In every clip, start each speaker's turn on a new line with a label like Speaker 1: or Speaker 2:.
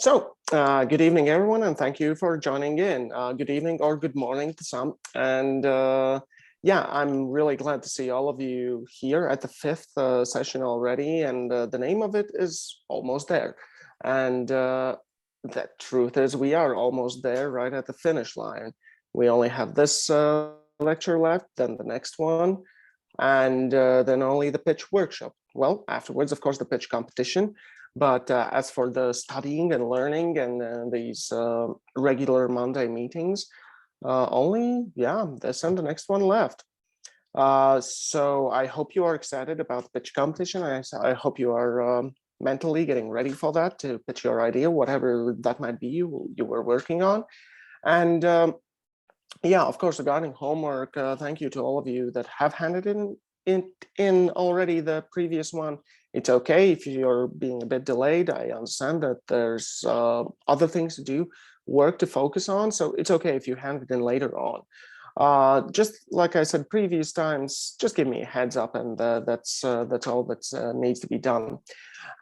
Speaker 1: Good evening, everyone, and thank you for joining in. Good evening or good morning to some. And yeah, I'm really glad to see all of you here at the fifth session already. And the name of it is Almost There. And the truth is we are almost there, right at the finish line. We only have this lecture left, then the next one, and then only the pitch workshop. Well, afterwards, of course, the pitch competition. But as for the studying and learning and these regular Monday meetings, only, yeah, this and the next one left. So I hope you are excited about the pitch competition. I hope you are mentally getting ready for that, to pitch your idea, whatever that might be you were working on. And yeah, of course, regarding homework, thank you to all of you that have handed in already the previous one. It's okay if you're being a bit delayed. I understand that there's other things to do, work to focus on. So it's okay if you hand it in later on. Just like I said previous times, just give me a heads up, and that's all that needs to be done.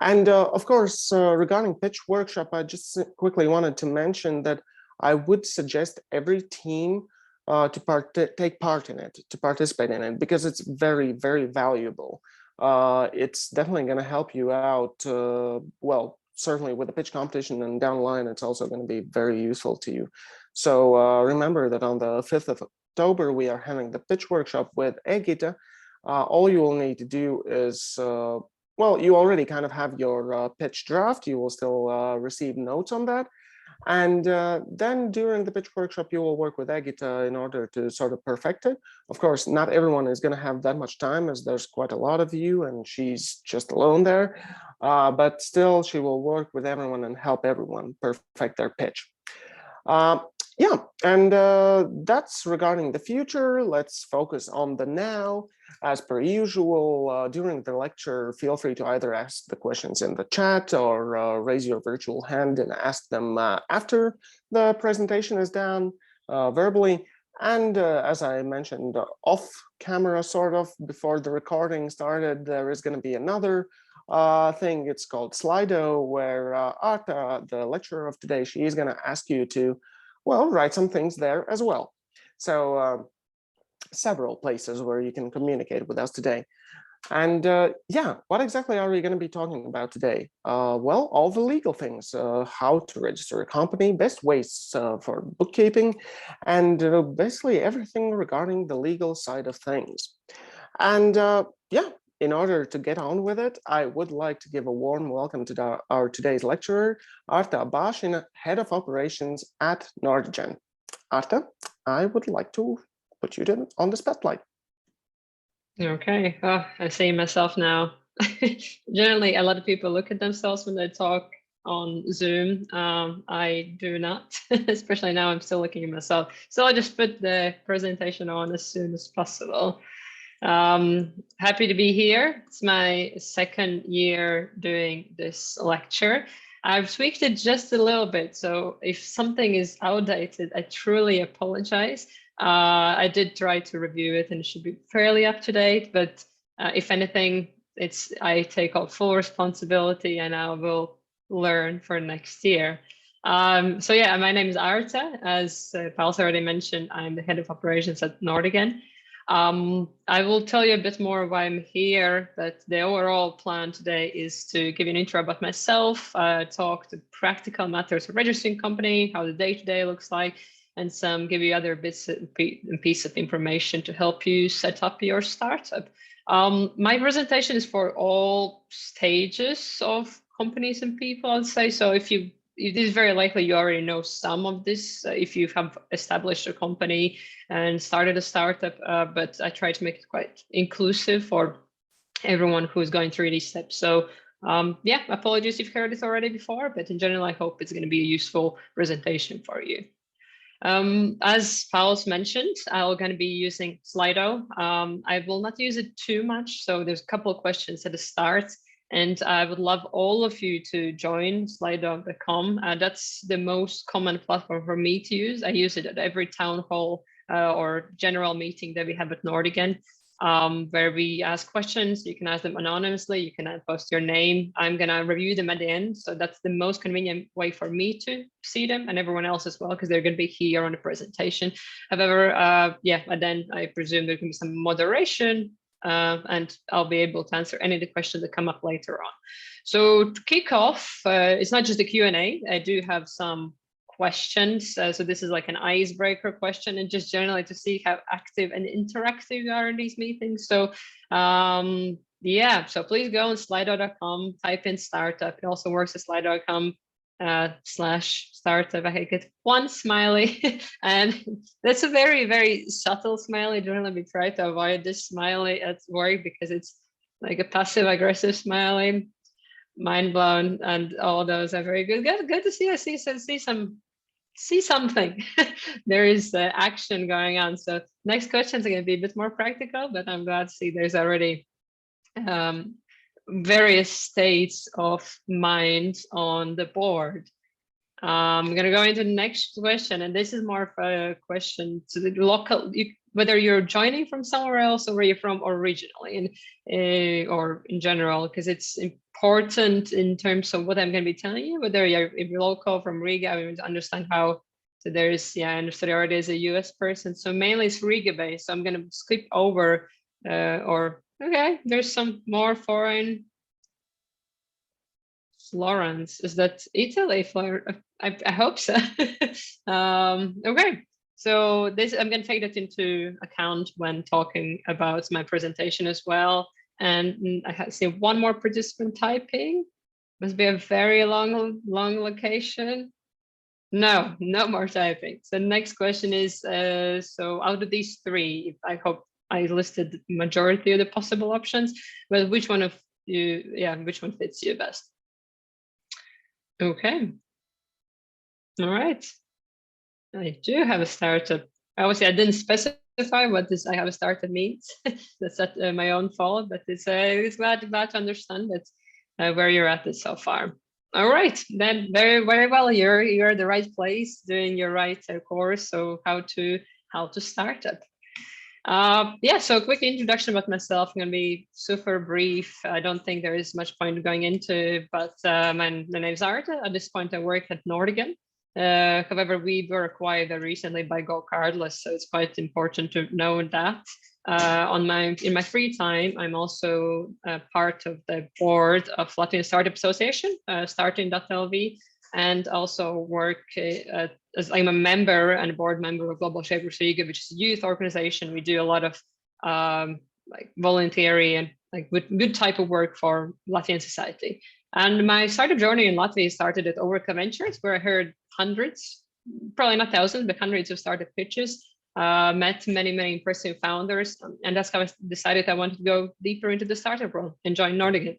Speaker 1: And of course, regarding pitch workshop, I just quickly wanted to mention that I would suggest every team to take part in it, to participate in it, because it's very, very valuable. It's definitely going to help you out. Well, certainly with the pitch competition, and down the line, it's also going to be very useful to you. So remember that on the 5th of October, we are having the pitch workshop with Egita. All you will need to do is, well, you already kind of have your pitch draft. You will still receive notes on that. And then during the pitch workshop, you will work with Egita in order to sort of perfect it. Of course, not everyone is going to have that much time, as there's quite a lot of you and she's just alone there. But still, she will work with everyone and help everyone perfect their pitch. Yeah, and that's regarding the future. Let's focus on the now. As per usual, during the lecture, feel free to either ask the questions in the chat or raise your virtual hand and ask them after the presentation is done verbally. And as I mentioned off camera, sort of, before the recording started, there is going to be another thing. It's called Slido, where Arta, the lecturer of today, she is going to ask you to, well, write some things there as well. So several places where you can communicate with us today. And yeah, what exactly are we going to be talking about today? Well, all the legal things, how to register a company, best ways for bookkeeping, and basically everything regarding the legal side of things. And yeah, in order to get on with it, I would like to give a warm welcome to our today's lecturer, Arta Bashin, Head of Operations at Nortigan. Arta, I would like to put you on the spotlight.
Speaker 2: Okay, I see myself now. Generally, a lot of people look at themselves when they talk on Zoom. I do not, especially now I'm still looking at myself. So I'll just put the presentation on as soon as possible. Happy to be here. It's my second year doing this lecture. I've tweaked it just a little bit. So if something is outdated, I truly apologize. I did try to review it and it should be fairly up to date, but if anything, I take on full responsibility and I will learn for next year. So yeah, my name is Arta. As Paul's already mentioned, I'm the head of operations at Nortigan. I will tell you a bit more why I'm here, but the overall plan today is to give you an intro about myself, talk to practical matters of registering company, how the day-to-day looks like, and give you other bits and piece of information to help you set up your startup. My presentation is for all stages of companies and people, I'd say. So it is very likely you already know some of this if you have established a company and started a startup, but I try to make it quite inclusive for everyone who's going through these steps. So yeah, apologies if you've heard it already before, but in general, I hope it's going to be a useful presentation for you. As Paul's mentioned, I'm going to be using Slido. I will not use it too much, so there's a couple of questions at the start, and I would love all of you to join slido.com. That's the most common platform for me to use. I use it at every town hall or general meeting that we have at Nortigan. where we ask questions. You can ask them anonymously. You can post your name. I'm going to review them at the end. So that's the most convenient way for me to see them and everyone else as well, because they're going to be here on the presentation. However, yeah, and then I presume there can be some moderation and I'll be able to answer any of the questions that come up later on. So to kick off, it's not just a Q&A. I do have some questions. So this is like an icebreaker question, and just generally to see how active and interactive you are in these meetings. So yeah, so please go on slido.com, type in startup. It also works at slido.com /startup. I get one smiley, and that's a very, very subtle smiley. Generally, we try to avoid this smiley at work because it's like a passive aggressive smiley. Mind blown, and all those are very good. Good to see. I see something. There is action going on. So next questions are going to be a bit more practical, but I'm glad to see there's already various states of mind on the board. I'm going to go into the next question, and this is more of a question to the local, whether you're joining from somewhere else or where you're from originally, and or in general, because it's important in terms of what I'm going to be telling you, whether if you're local from Riga, I want to understand how. So there's, yeah, I understood already as a US person, so mainly it's Riga based. So I'm going to skip over, or okay, there's some more foreign. Florence, is that Italy? I hope so. Okay, so this, I'm going to take that into account when talking about my presentation as well. And I see one more participant typing. Must be a very long location. No more typing. So the next question is, so out of these three, I hope I listed the majority of the possible options, but which one of you, yeah, which one fits you best? Okay. All right. I do have a startup. Obviously, I didn't specify what this I have a startup means. That's not my own fault, but it's glad to understand that where you're at this so far. All right, then very well. You're at the right place, doing your right course. So how to start up. Yeah, so a quick introduction about myself. I'm going to be super brief. I don't think there is much point going into, but my name is Arta. At this point, I work at Nortigan. However, we were acquired recently by Go Cardless, so it's quite important to know that. In my free time, I'm also part of the board of Latvian Startup Association, starting.lv, and also work as I'm a member and a board member of Global Shapers Riga, which is a youth organization. We do a lot of like voluntary and like good type of work for Latvian society. And my startup journey in Latvia started at Overcome Ventures, where I heard hundreds, probably not thousands, but hundreds of startup pitches, met many impressive founders. And that's how I decided I wanted to go deeper into the startup world and join Nortigan.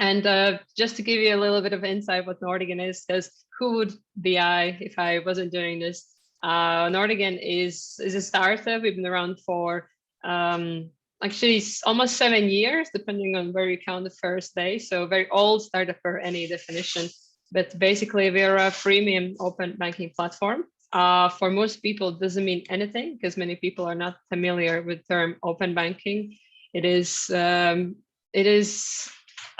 Speaker 2: And just to give you a little bit of insight what Nortigan is, because who would be I if I wasn't doing this? Nortigan is a startup. We've been around for actually almost 7 years, depending on where you count the first day. So very old startup for any definition. But basically, we're a freemium open banking platform. For most people, it doesn't mean anything because many people are not familiar with the term open banking. It is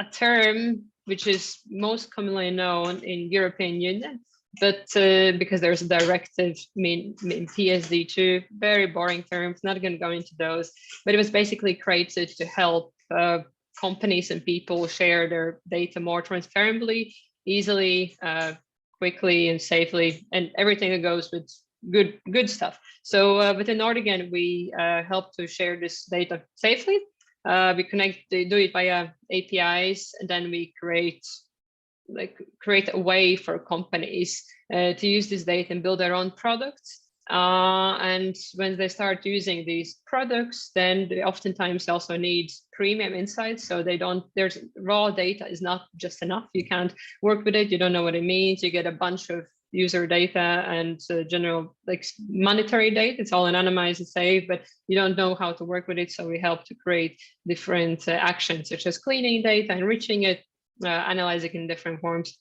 Speaker 2: a term which is most commonly known in European Union, but because there's a directive, PSD2, very boring terms, not going to go into those, but it was basically created to help companies and people share their data more transparently, easily, quickly and safely, and everything that goes with good stuff. So within Nortigan, we help to share this data safely. We do it via APIs, and then we create a way for companies to use this data and build their own products. And when they start using these products, then they oftentimes also need premium insights. So there's raw data is not just enough. You can't work with it. You don't know what it means. You get a bunch of user data and general like monetary data. It's all anonymized and safe, but you don't know how to work with it. So we help to create different actions, such as cleaning data, enriching it, analyzing in different forms.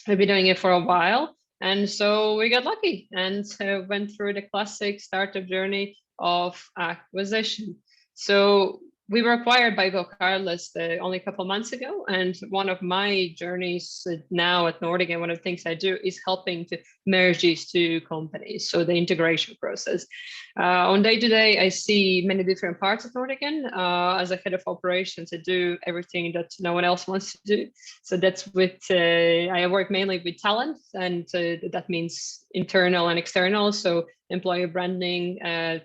Speaker 2: We've been doing it for a while. And so we got lucky and went through the classic startup journey of acquisition. So we were acquired by Go Carless only a couple of months ago, and one of my journeys now at Nortigan, one of the things I do is helping to merge these two companies, so the integration process. On day-to-day, I see many different parts of Nortigan. As a head of operations, I do everything that no one else wants to do. So that's with, I work mainly with talent, and that means internal and external. So employer branding,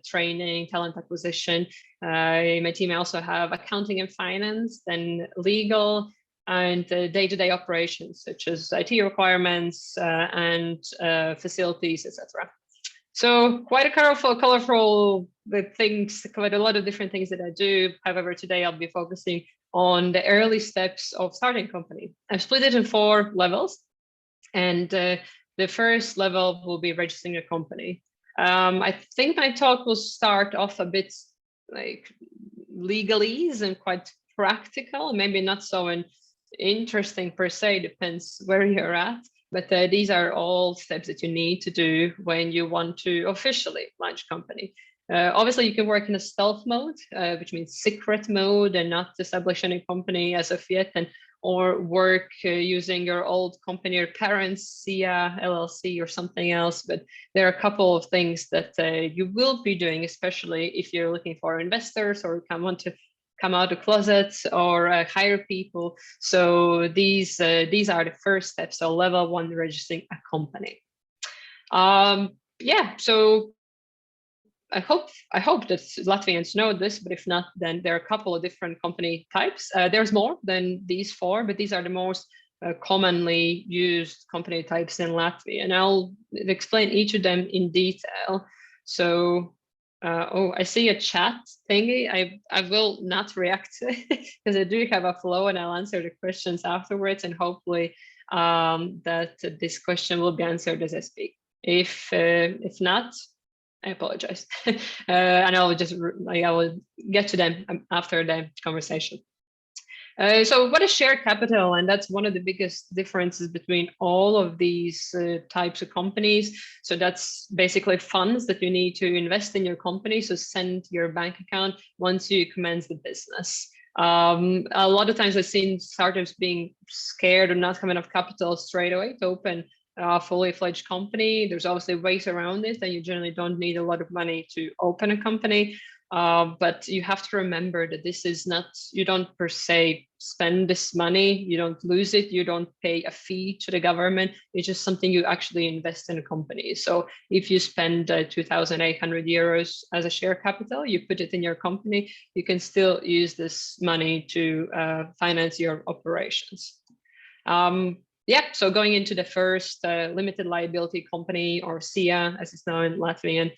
Speaker 2: training, talent acquisition. My team also have accounting and finance, then legal, and day-to-day operations such as IT requirements and facilities, etc. So quite a colorful things, quite a lot of different things that I do. However, today I'll be focusing on the early steps of starting a company. I've split it in 4 levels, and the first level will be registering a company. I think my talk will start off a bit like legalese and quite practical, maybe not so interesting per se, depends where you're at. But these are all steps that you need to do when you want to officially launch a company. Obviously, you can work in a stealth mode, which means secret mode, and not establish any company as of yet, or work using your old company, your parents' SIA, LLC, or something else. But there are a couple of things that you will be doing, especially if you're looking for investors or want to come out of closets or hire people. So these are the first steps. So level 1, registering a company. Yeah, so I hope that Latvians know this, but if not, then there are a couple of different company types. There's more than these 4, but these are the most commonly used company types in Latvia, and I'll explain each of them in detail. So, oh, I see a chat thingy. I will not react because I do have a flow, and I'll answer the questions afterwards, and hopefully that this question will be answered as I speak. If not, I apologize, and I will get to them after the conversation. So what is share capital? And that's one of the biggest differences between all of these types of companies. So that's basically funds that you need to invest in your company. So send your bank account once you commence the business. A lot of times I've seen startups being scared or not having enough capital straight away to open a fully fledged company. There's obviously ways around it, and you generally don't need a lot of money to open a company. But you have to remember that this is not, you don't per se spend this money, you don't lose it, you don't pay a fee to the government. It's just something you actually invest in a company. So if you spend 2,800 euros as a share capital, you put it in your company, you can still use this money to finance your operations. Yeah, so going into the first limited liability company, or SIA, as it's known in Latvian,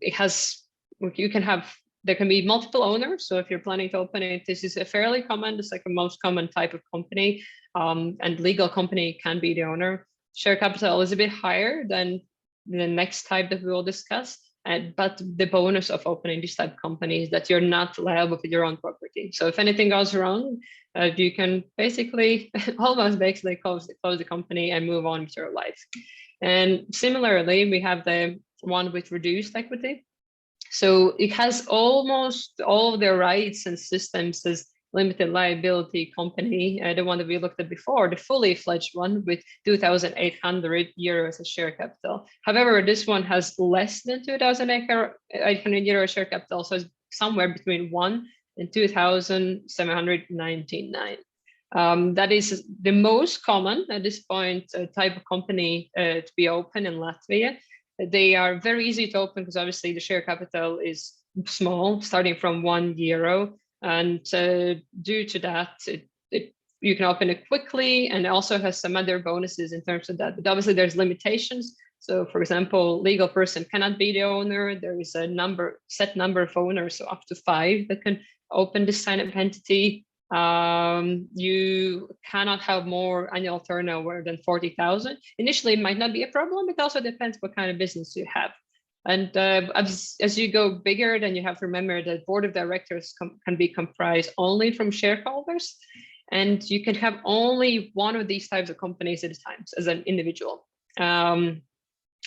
Speaker 2: it has, there can be multiple owners. So if you're planning to open it, this is a fairly common, it's like the most common type of company, and legal company can be the owner. Share capital is a bit higher than the next type that we will discuss. But the bonus of opening this type of company is that you're not liable for your own property. So if anything goes wrong, you can basically almost close the company and move on with your life. And similarly, we have the one with reduced equity. So it has almost all of the rights and systems as limited liability company, the one that we looked at before, the fully fledged one with 2,800 euros as share capital. However, this one has less than 2,800 euros share capital, so it's somewhere between 1 and 2,799. That is the most common at this point type of company to be open in Latvia. They are very easy to open because obviously the share capital is small, starting from €1. And due to that, you can open it quickly, and it also has some other bonuses in terms of that. But obviously there's limitations. So for example, legal person cannot be the owner. There is a set number of owners, so up to 5 that can open this kind of entity. You cannot have more annual turnover than 40,000. Initially, it might not be a problem. It also depends what kind of business you have. And as you go bigger, then you have to remember that board of directors can be comprised only from shareholders, and you can have only one of these types of companies at a time as an individual.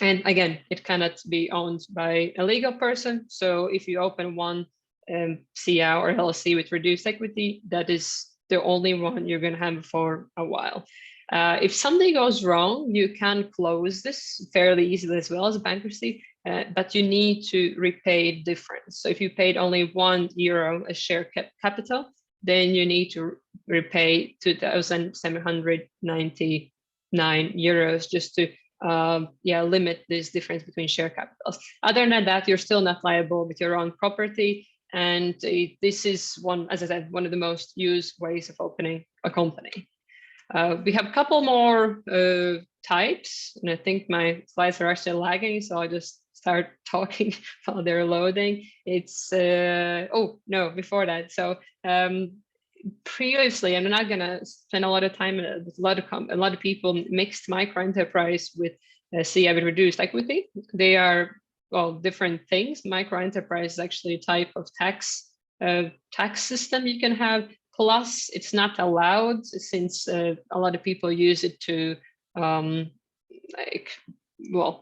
Speaker 2: And again, it cannot be owned by a legal person. So if you open one CA or LLC with reduced equity, that is the only one you're going to have for a while. If something goes wrong, you can close this fairly easily as well as bankruptcy, but you need to repay difference. So if you paid only €1 as share capital, then you need to repay €2,799 just to limit this difference between share capitals. Other than that, you're still not liable with your own property. And this is one, as I said, one of the most used ways of opening a company. We have a couple more types, and I think my slides are actually lagging, so I'll just start talking while they're loading. It's, before that. So previously, I'm not gonna spend a lot of time, a lot of people mixed micro enterprise with CA with reduced equity. They are, well, different things. Micro enterprise is actually a type of tax system you can have. Plus, it's not allowed since a lot of people use it to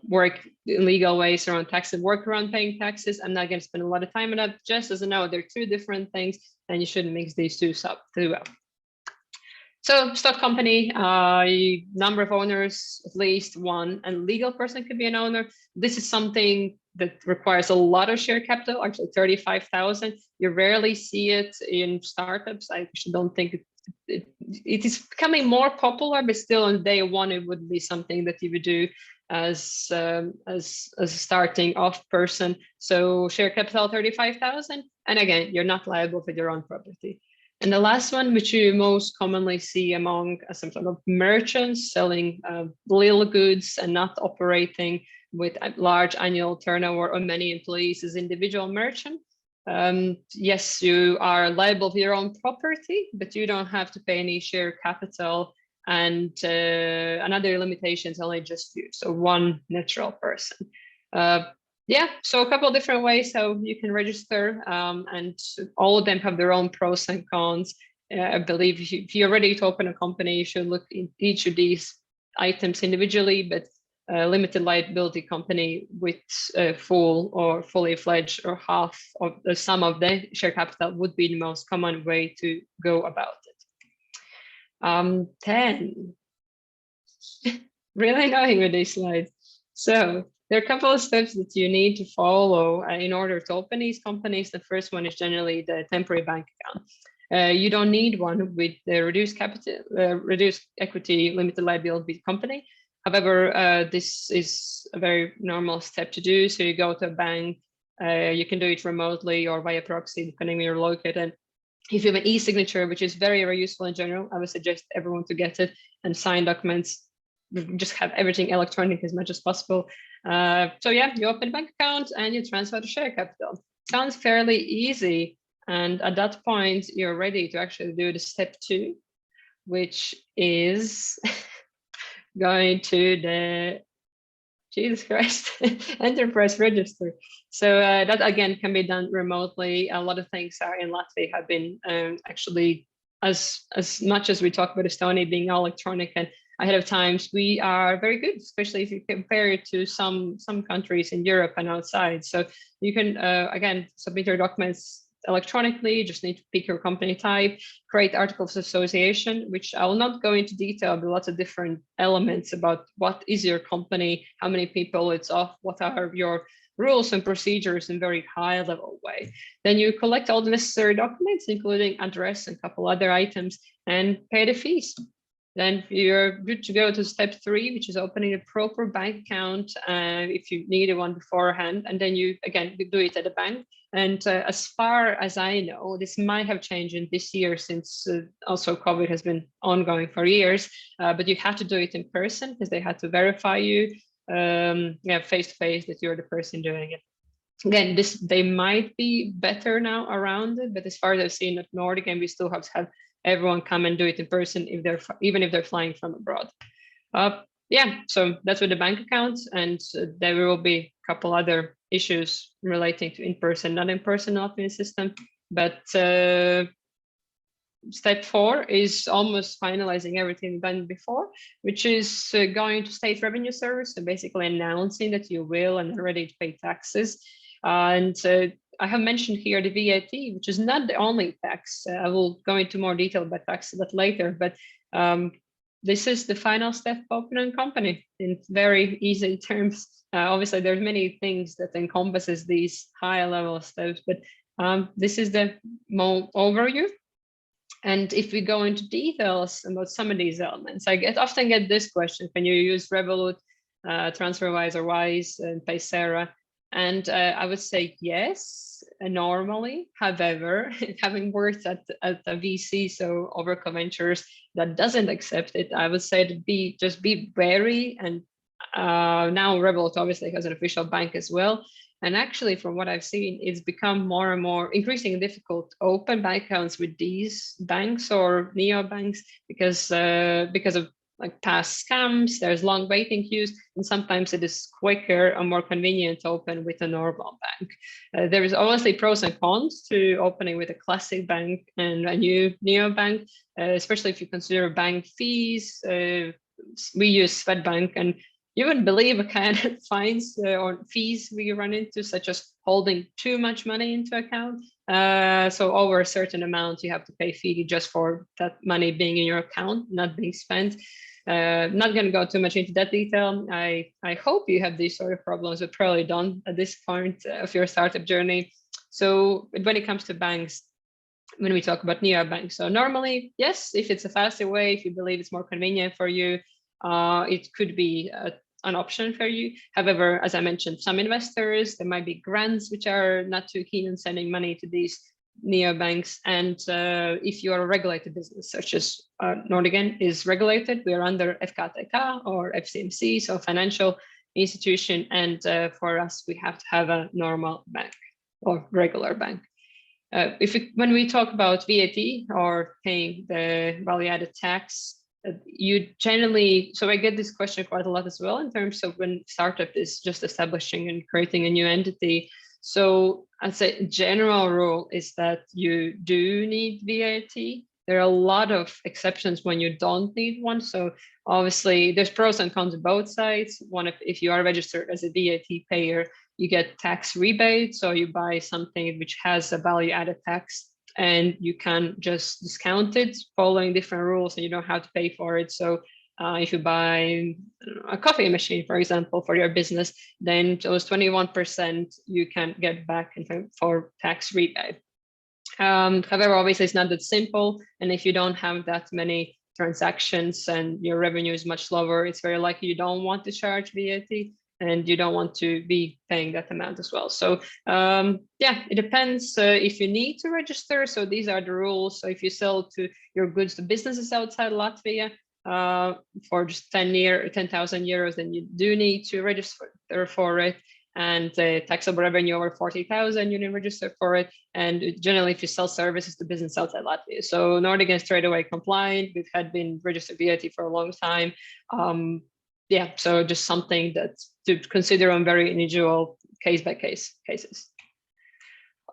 Speaker 2: work in legal ways around tax and work around paying taxes. I'm not going to spend a lot of time on that. Just as a note, they're two different things, and you shouldn't mix these two up too well. So stock company, number of owners, at least one, and legal person could be an owner. This is something that requires a lot of share capital, actually 35,000. You rarely see it in startups. I actually don't think it is becoming more popular, but still on day one, it would be something that you would do as a starting off person. So share capital 35,000. And again, you're not liable for your own property. And the last one, which you most commonly see among some sort of merchants selling little goods and not operating with a large annual turnover or many employees as individual merchant. Yes, you are liable for your own property, but you don't have to pay any share capital. And another limitation is only just you, so one natural person. So a couple of different ways how you can register, and all of them have their own pros and cons. I believe if you're ready to open a company, you should look in each of these items individually, but limited liability company with full or fully fledged or half of the sum of the share capital would be the most common way to go about it. 10. Really annoying with these slides. So there are a couple of steps that you need to follow in order to open these companies. The first one is generally the temporary bank account. You don't need one with the reduced equity, limited liability company. However, this is a very normal step to do. So you go to a bank, you can do it remotely or via proxy, depending where you're located. If you have an e-signature, which is very, very useful in general, I would suggest everyone to get it and sign documents. Just have everything electronic as much as possible. You open a bank account and you transfer the share capital. Sounds fairly easy. And at that point, you're ready to actually do the step 2, which is going to the, Jesus Christ, enterprise register. So that again can be done remotely. A lot of things are in Latvia have been actually, as much as we talk about Estonia being electronic and ahead of times, we are very good, especially if you compare it to some countries in Europe and outside. So you can, again, submit your documents electronically. You just need to pick your company type, create articles of association, which I will not go into detail, but lots of different elements about what is your company, how many people it's of, what are your rules and procedures in very high level way. Then you collect all the necessary documents, including address and a couple other items, and pay the fees. Then you're good to go to step 3, which is opening a proper bank account if you needed one beforehand. And then you, again, do it at a bank. And as far as I know, this might have changed in this year since also COVID has been ongoing for years, but you have to do it in person because they had to verify you face to face that you're the person doing it. Again, they might be better now around it, but as far as I've seen at Nortigan, we still have to have everyone come and do it in person even if they're flying from abroad. So that's with the bank accounts, and there will be a couple other issues relating to in-person, not in-person Latvian system. But step 4 is almost finalizing everything done before, which is going to state revenue service, so basically announcing that you will and are ready to pay taxes. And I have mentioned here the VAT, which is not the only tax. I will go into more detail about tax a bit later, but this is the final step of opening a company in very easy terms. Obviously, there's many things that encompasses these higher level steps, but this is the more overview. And if we go into details about some of these elements, I often get this question: can you use Revolut, TransferWise or Wise and Paysera? And I would say yes, normally. However, having worked at a VC, so Overco Ventures, that doesn't accept it, I would say to just be wary. And now Revolut obviously has an official bank as well. And actually, from what I've seen, it's become more and more increasingly difficult to open bank accounts with these banks or neobanks because of like past scams. There's long waiting queues, and sometimes it is quicker and more convenient to open with a normal bank. There is obviously pros and cons to opening with a classic bank and a new neobank, especially if you consider bank fees. We use Swedbank, and you wouldn't believe what kind of fines or fees we run into, such as holding too much money into account. So over a certain amount, you have to pay fee just for that money being in your account, not being spent. Not going to go too much into that detail. I hope you have these sort of problems, but probably don't at this point of your startup journey. So when it comes to banks, when we talk about neobanks, so normally, yes, if it's a faster way, if you believe it's more convenient for you, it could be an option for you. However, as I mentioned, some investors, there might be grants which are not too keen on sending money to these neobanks. And if you are a regulated business, such as Nortigan is regulated, we are under FKTK or FCMC, so financial institution. And for us, we have to have a normal bank or regular bank. When we talk about VAT or paying the value-added tax, you generally, so I get this question quite a lot as well in terms of when startup is just establishing and creating a new entity. So I'd say general rule is that you do need VAT. There are a lot of exceptions when you don't need one. So obviously there's pros and cons on both sides. One, if you are registered as a VAT payer, you get tax rebate. So you buy something which has a value added tax, and you can just discount it following different rules, and you don't have to pay for it. So if you buy a coffee machine, for example, for your business, then those 21% you can get back for tax rebate. However, obviously it's not that simple. And if you don't have that many transactions and your revenue is much lower, it's very likely you don't want to charge VAT, and you don't want to be paying that amount as well. So yeah, it depends if you need to register. So these are the rules. So if you sell your goods to businesses outside Latvia for just 10,000 euros, then you do need to register for it. And taxable revenue over 40,000, you need to register for it. And generally, if you sell services to business outside Latvia, so Nortigan is straight away compliant. We've been registered VAT for a long time. Yeah, so just something that's to consider on very individual case-by-case cases.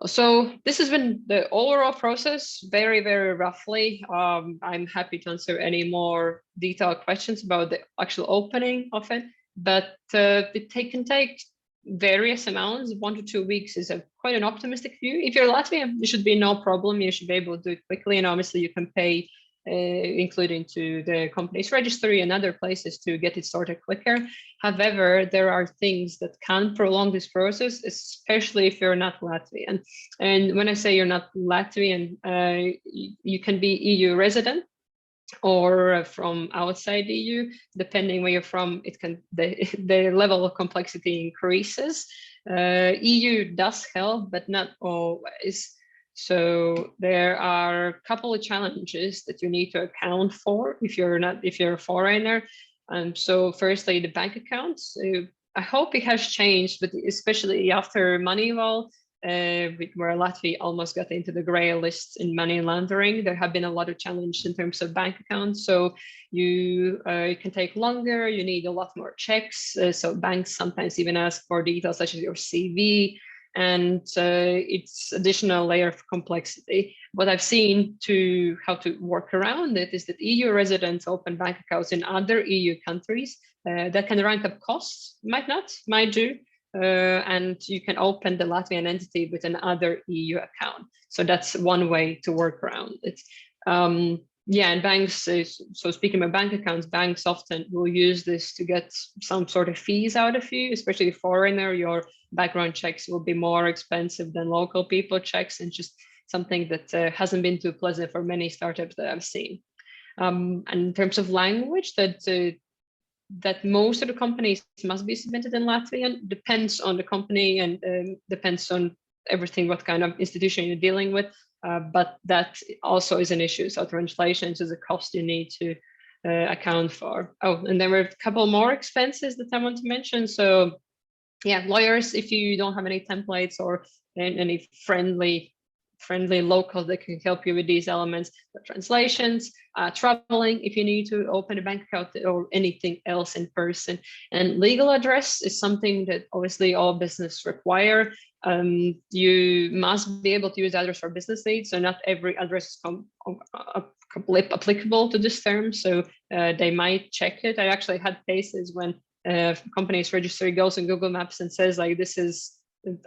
Speaker 2: So this has been the overall process, very, very roughly. I'm happy to answer any more detailed questions about the actual opening of it, but it can take various amounts. 1 to 2 weeks is quite an optimistic view. If you're Latvian, it should be no problem. You should be able to do it quickly, and obviously you can pay including to the company's registry and other places to get it started quicker. However, there are things that can prolong this process, especially if you're not Latvian. And when I say you're not Latvian, you can be EU resident or from outside EU, depending where you're from. The level of complexity increases. EU does help, but not always. So there are a couple of challenges that you need to account for if you're a foreigner. So firstly, the bank accounts. I hope it has changed, but especially after Moneywell, where Latvia almost got into the gray list in money laundering, there have been a lot of challenges in terms of bank accounts. So it can take longer. You need a lot more checks. So banks sometimes even ask for details such as your CV. And it's additional layer of complexity. What I've seen to how to work around it is that EU residents open bank accounts in other EU countries that can rank up costs, might do. and you can open the Latvian entity with another EU account. So that's one way to work around it. Yeah, and banks, so speaking of bank accounts, banks often will use this to get some sort of fees out of you, especially foreigner. Your background checks will be more expensive than local people checks, and just something that hasn't been too pleasant for many startups that I've seen. And in terms of language, that most of the companies must be submitted in Latvian, depends on the company and depends on everything, what kind of institution you're dealing with. But that also is an issue. So translation is a cost you need to account for. Oh, and there were a couple more expenses that I want to mention. So yeah, lawyers, if you don't have any templates or any friendly locals that can help you with these elements, the translations, traveling if you need to open a bank account or anything else in person. And legal address is something that obviously all business require. You must be able to use address for business needs, so not every address is applicable to this term, so they might check it. I actually had cases when companies registry goes in Google Maps and says like this is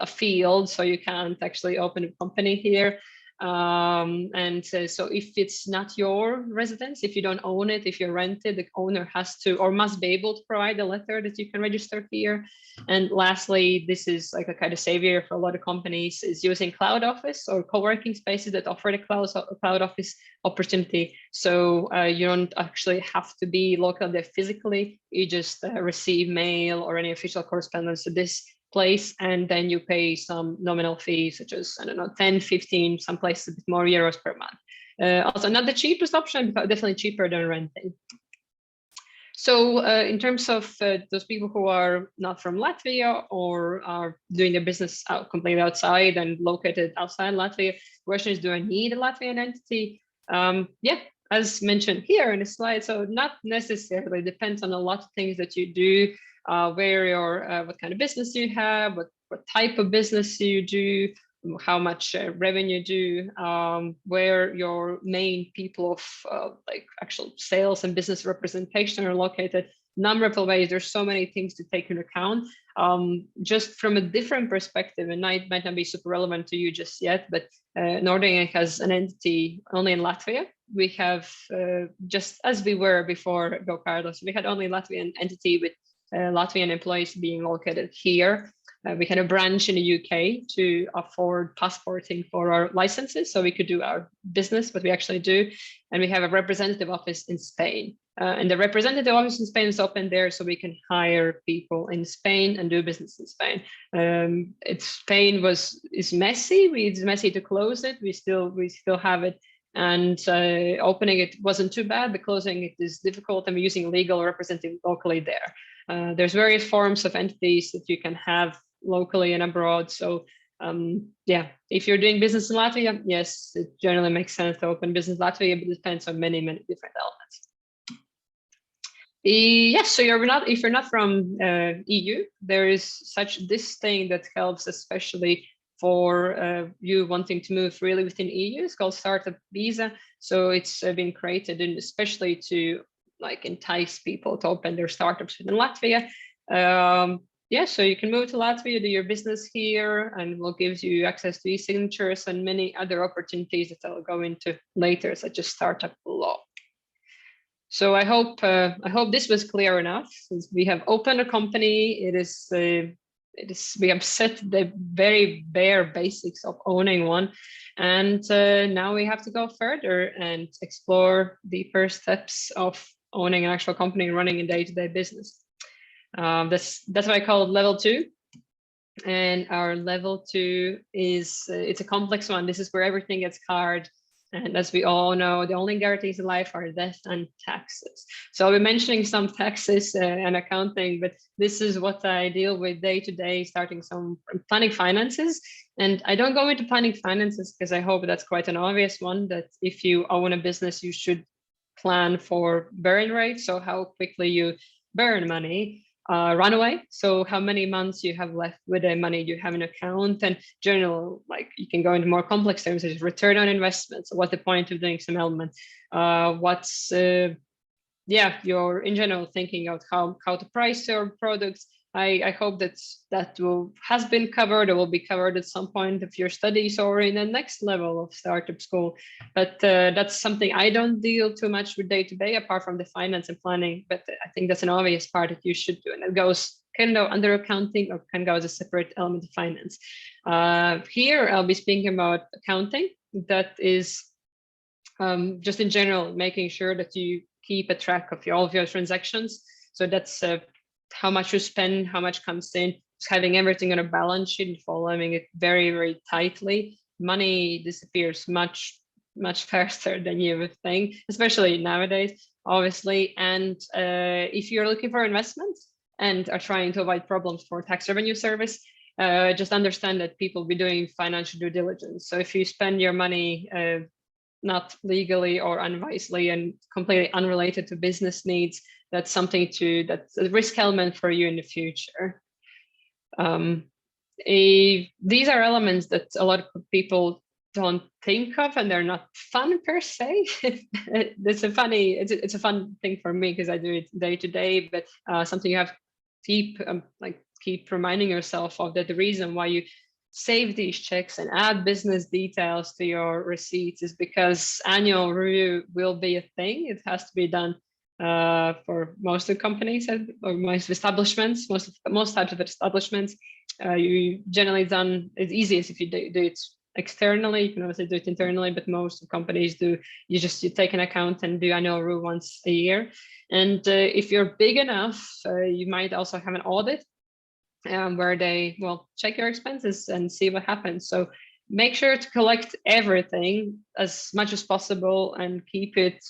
Speaker 2: a field, so you can't actually open a company here. And so if it's not your residence, if you don't own it, if you're rented, the owner has to or must be able to provide a letter that you can register here. And lastly, this is like a kind of savior for a lot of companies, is using cloud office or co-working spaces that offer the cloud office opportunity. So you don't actually have to be local there physically, you just receive mail or any official correspondence to this place, and then you pay some nominal fees, such as, I don't know, 10, 15, some places a bit more euros per month. Also not the cheapest option, but definitely cheaper than renting. So in terms of those people who are not from Latvia or are doing their business completely outside and located outside Latvia, the question is, do I need a Latvian entity? Yeah, as mentioned here in the slide, so not necessarily, depends on a lot of things that you do. Where your what kind of business you have, what type of business you do, how much revenue do, where your main people of like actual sales and business representation are located. Number of ways, there's so many things to take into account. Just from a different perspective, and it might not be super relevant to you just yet, but Nortigan has an entity only in Latvia. We have, just as we were before Go Carlos, we had only Latvian entity with Latvian employees being located here. We had a branch in the UK to afford passporting for our licenses, so we could do our business, what we actually do. And we have a representative office in Spain. And the representative office in Spain is open there, so we can hire people in Spain and do business in Spain. Spain is messy. It's messy to close it. We still have it. And opening it wasn't too bad, but closing it is difficult, and we're using legal representative locally there. There's various forms of entities that you can have locally and abroad. So yeah, if you're doing business in Latvia, yes, it generally makes sense to open business in Latvia, but it depends on many different elements. Yes, so if you're not from EU, there is this thing that helps, especially for you wanting to move really within EU. It's called startup visa. So it's been created especially to like entice people to open their startups within Latvia. Yeah, so you can move to Latvia, do your business here, and we'll give you access to e-signatures and many other opportunities that I'll go into later, such as startup law. So I hope this was clear enough. Since we have opened a company, we have set the very bare basics of owning one, and now we have to go further and explore the first steps of owning an actual company and running a day-to-day business. That's what I call level 2. And our level 2 is, it's a complex one. This is where everything gets hard. And as we all know, the only guarantees in life are death and taxes. So I'll be mentioning some taxes and accounting, but this is what I deal with day to day, starting some planning finances. And I don't go into planning finances because I hope that's quite an obvious one, that if you own a business, you should plan for burn rate. So how quickly you burn money. Runaway, so how many months you have left with the money you have in account, and general, like you can go into more complex terms such as return on investment. So what's the point of doing some element? What's yeah, you're in general thinking of how to price your products. I hope that has been covered or will be covered at some point of your studies or in the next level of startup school. But that's something I don't deal too much with day to day, apart from the finance and planning. But I think that's an obvious part that you should do, and it can go under accounting or can go as a separate element of finance. Here I'll be speaking about accounting. That is just in general, making sure that you keep a track of all of your transactions. So that's how much you spend, how much comes in, just having everything on a balance sheet and following it very, very tightly. Money disappears much faster than you would think, especially nowadays, obviously. And if you're looking for investments and are trying to avoid problems for tax revenue service, just understand that people be doing financial due diligence. So if you spend your money not legally or unwisely and completely unrelated to business needs, that's that's a risk element for you in the future. These are elements that a lot of people don't think of, and they're not fun per se. It's a fun thing for me because I do it day to day, but something you have to keep reminding yourself of, that the reason why you save these checks and add business details to your receipts is because annual review will be a thing. It has to be done for most of the companies or most establishments, most types of establishments. You generally done, it's easiest if you do it externally. You can obviously do it internally, but most companies do. You take an account and do annual review once a year. And if you're big enough, you might also have an audit where they will check your expenses and see what happens. So make sure to collect everything as much as possible and keep it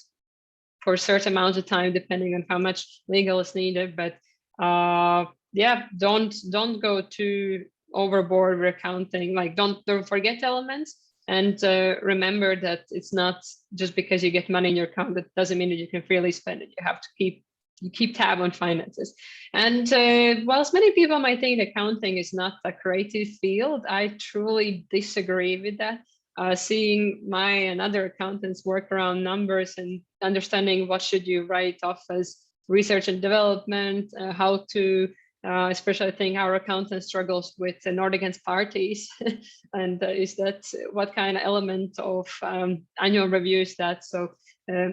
Speaker 2: for a certain amount of time, depending on how much legal is needed. But yeah, don't go too overboard with accounting. Like don't forget elements, and remember that it's not just because you get money in your account that doesn't mean that you can freely spend it. You have to keep tab on finances. And whilst many people might think accounting is not a creative field, I truly disagree with that. Seeing my and other accountants work around numbers and understanding what should you write off as research and development, how to, especially I think our accountant struggles with the Nortigan's parties, and is that what kind of element of annual review is that? So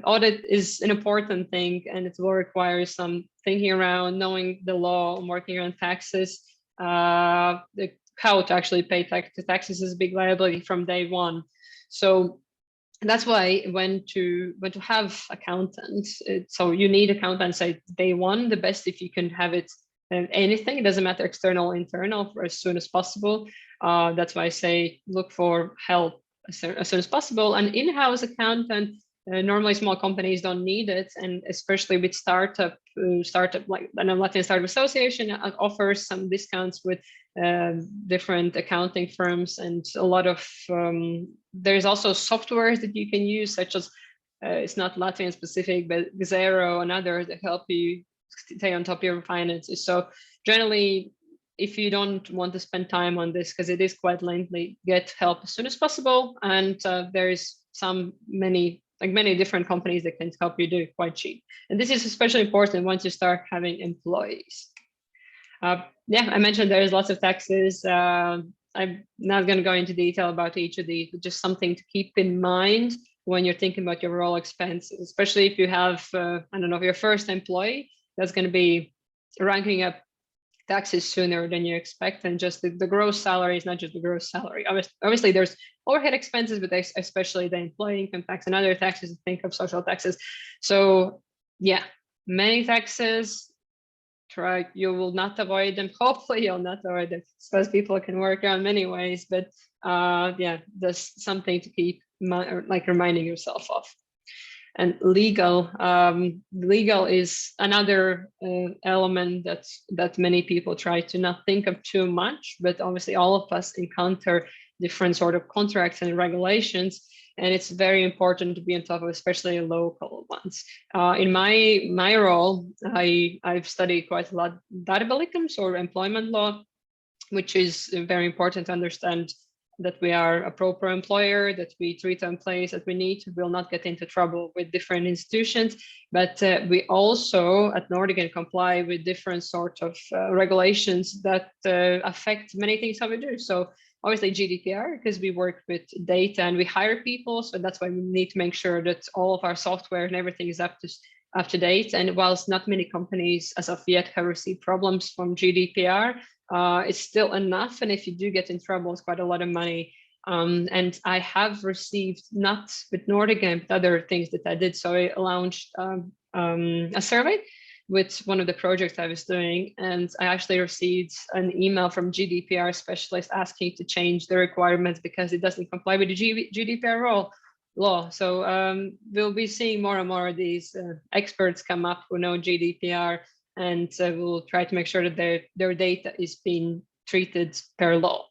Speaker 2: audit is an important thing, and it will require some thinking around, knowing the law, working around taxes, how to actually pay taxes is a big liability from day one. So that's why when to have accountants, so you need accountants at day one. The best if you can have it anything, it doesn't matter external or internal, for as soon as possible. That's why I say look for help as soon as possible. An in-house accountant, normally small companies don't need it, and especially with startup like the Latvian Startup Association offers some discounts with different accounting firms, and a lot of there's also softwares that you can use, such as it's not Latvian specific, but Xero and others that help you stay on top of your finances. So generally, if you don't want to spend time on this because it is quite lengthy, get help as soon as possible. And there's many different companies that can help you do it quite cheap. And this is especially important once you start having employees. Yeah, I mentioned there's lots of taxes. I'm not going to go into detail about each of these, but just something to keep in mind when you're thinking about your overall expenses, especially if you have, I don't know, your first employee, that's going to be ranking up taxes sooner than you expect. And just the gross salary is not just the gross salary. Obviously, there's overhead expenses, but especially the employee income tax and other taxes, think of social taxes. So yeah, many taxes. You will not avoid them. Hopefully you'll not avoid them, because people can work on many ways, but yeah, there's something to keep reminding yourself of. And legal is another element that many people try to not think of too much, but obviously all of us encounter different sort of contracts and regulations, and it's very important to be on top of, especially local ones. In my role, I've studied quite a lot liability or employment law, which is very important to understand that we are a proper employer, that we treat our employees as we need to, will not get into trouble with different institutions. But we also at Nortigan comply with different sort of regulations that affect many things how we do. So obviously GDPR, because we work with data and we hire people. So that's why we need to make sure that all of our software and everything is up to date. And whilst not many companies as of yet have received problems from GDPR, it's still enough. And if you do get in trouble, it's quite a lot of money. And I have received, not with Nortigan, but other things that I did. So I launched a survey with one of the projects I was doing, and I actually received an email from GDPR specialist asking to change the requirements because it doesn't comply with the GDPR law. So we'll be seeing more and more of these experts come up who know GDPR, and we'll try to make sure that their data is being treated per law.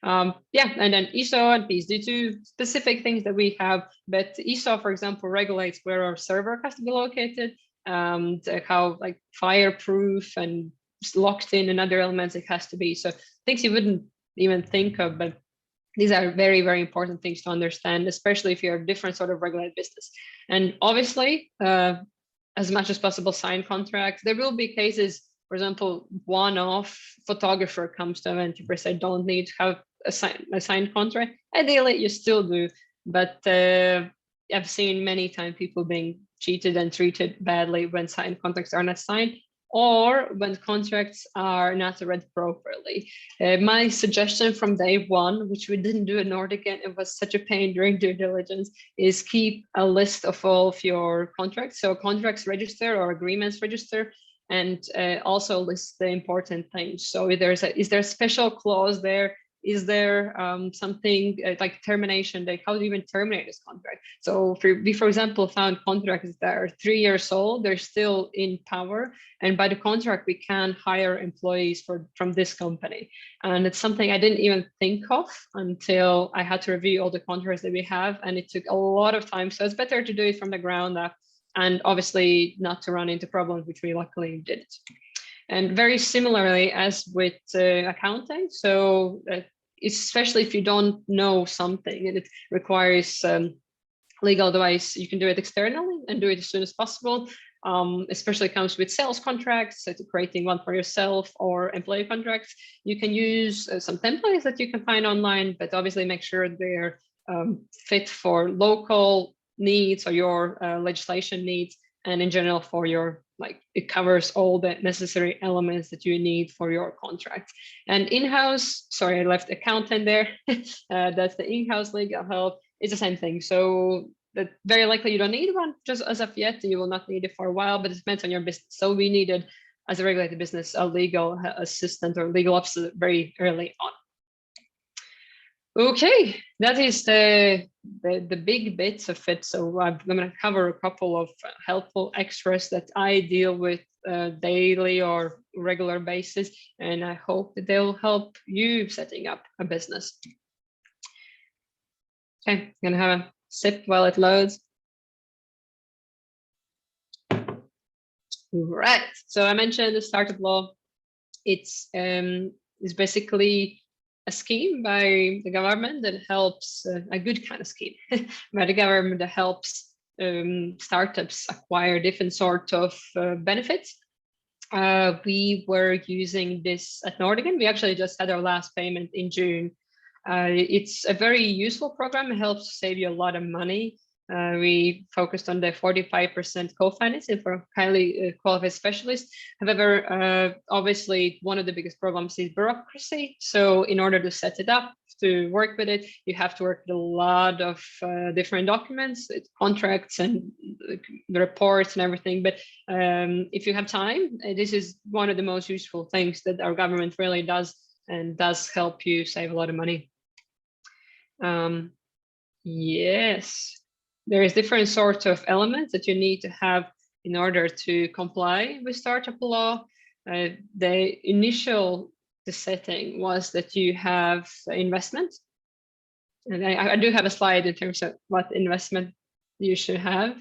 Speaker 2: Yeah, and then ESO and PSD2, specific things that we have, but ESO, for example, regulates where our server has to be located, and how like fireproof and locked in and other elements it has to be. So things you wouldn't even think of, but these are very, very important things to understand, especially if you're a different sort of regulated business. And obviously, as much as possible, sign contracts. There will be cases, for example, one-off photographer comes to an event, you per se don't need to have a signed contract. Ideally, you still do, but I've seen many times people being cheated and treated badly when signed contracts are not signed, or when contracts are not read properly. My suggestion from day one, which we didn't do at Nortigan, it was such a pain during due diligence, is keep a list of all of your contracts. So contracts register or agreements register, and also list the important things. So is there a special clause there? Is there something like termination date? How do you even terminate this contract? So we, for example, found contracts that are 3 years old, they're still in power. And by the contract, we can hire employees from this company. And it's something I didn't even think of until I had to review all the contracts that we have. And it took a lot of time. So it's better to do it from the ground up, and obviously not to run into problems, which we luckily did. And very similarly as with accounting, so especially if you don't know something and it requires legal advice, you can do it externally and do it as soon as possible. Especially comes with sales contracts, so to creating one for yourself or employee contracts. You can use some templates that you can find online, but obviously make sure they're fit for local needs or your legislation needs, and in general for your, like, it covers all the necessary elements that you need for your contract. And in-house, sorry, I left accountant there. That's the in-house legal help. It's the same thing. So that very likely you don't need one just as of yet, and you will not need it for a while, but it depends on your business. So we needed, as a regulated business, a legal assistant or legal officer very early on. Okay, that is the big bits of it. So I'm going to cover a couple of helpful extras that I deal with daily or regular basis, and I hope that they'll help you setting up a business. Okay, I'm going to have a sip while it loads. Right, so I mentioned the startup law. It's basically a scheme by the government that helps, a good kind of scheme by the government that helps startups acquire different sorts of benefits. We were using this at Nortigan. We actually just had our last payment in June. It's a very useful program. It helps save you a lot of money. We focused on the 45% co-financing for highly qualified specialists. However, obviously, one of the biggest problems is bureaucracy. So in order to set it up, to work with it, you have to work with a lot of different documents, contracts and the reports and everything. But if you have time, this is one of the most useful things that our government really does, and does help you save a lot of money. Yes. There is different sorts of elements that you need to have in order to comply with startup law. The initial setting was that you have investment. And I do have a slide in terms of what investment you should have.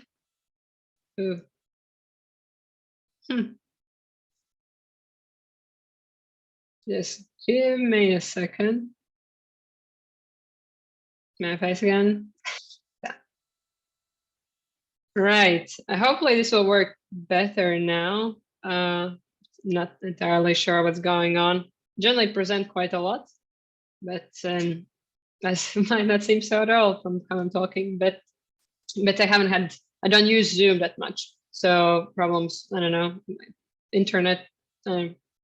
Speaker 2: Just give me a second. My face again. Yeah. Right. Hopefully this will work better now. Not entirely sure what's going on. Generally present quite a lot, but that might not seem so at all from how I'm talking. But I don't use Zoom that much, so problems. I don't know, internet,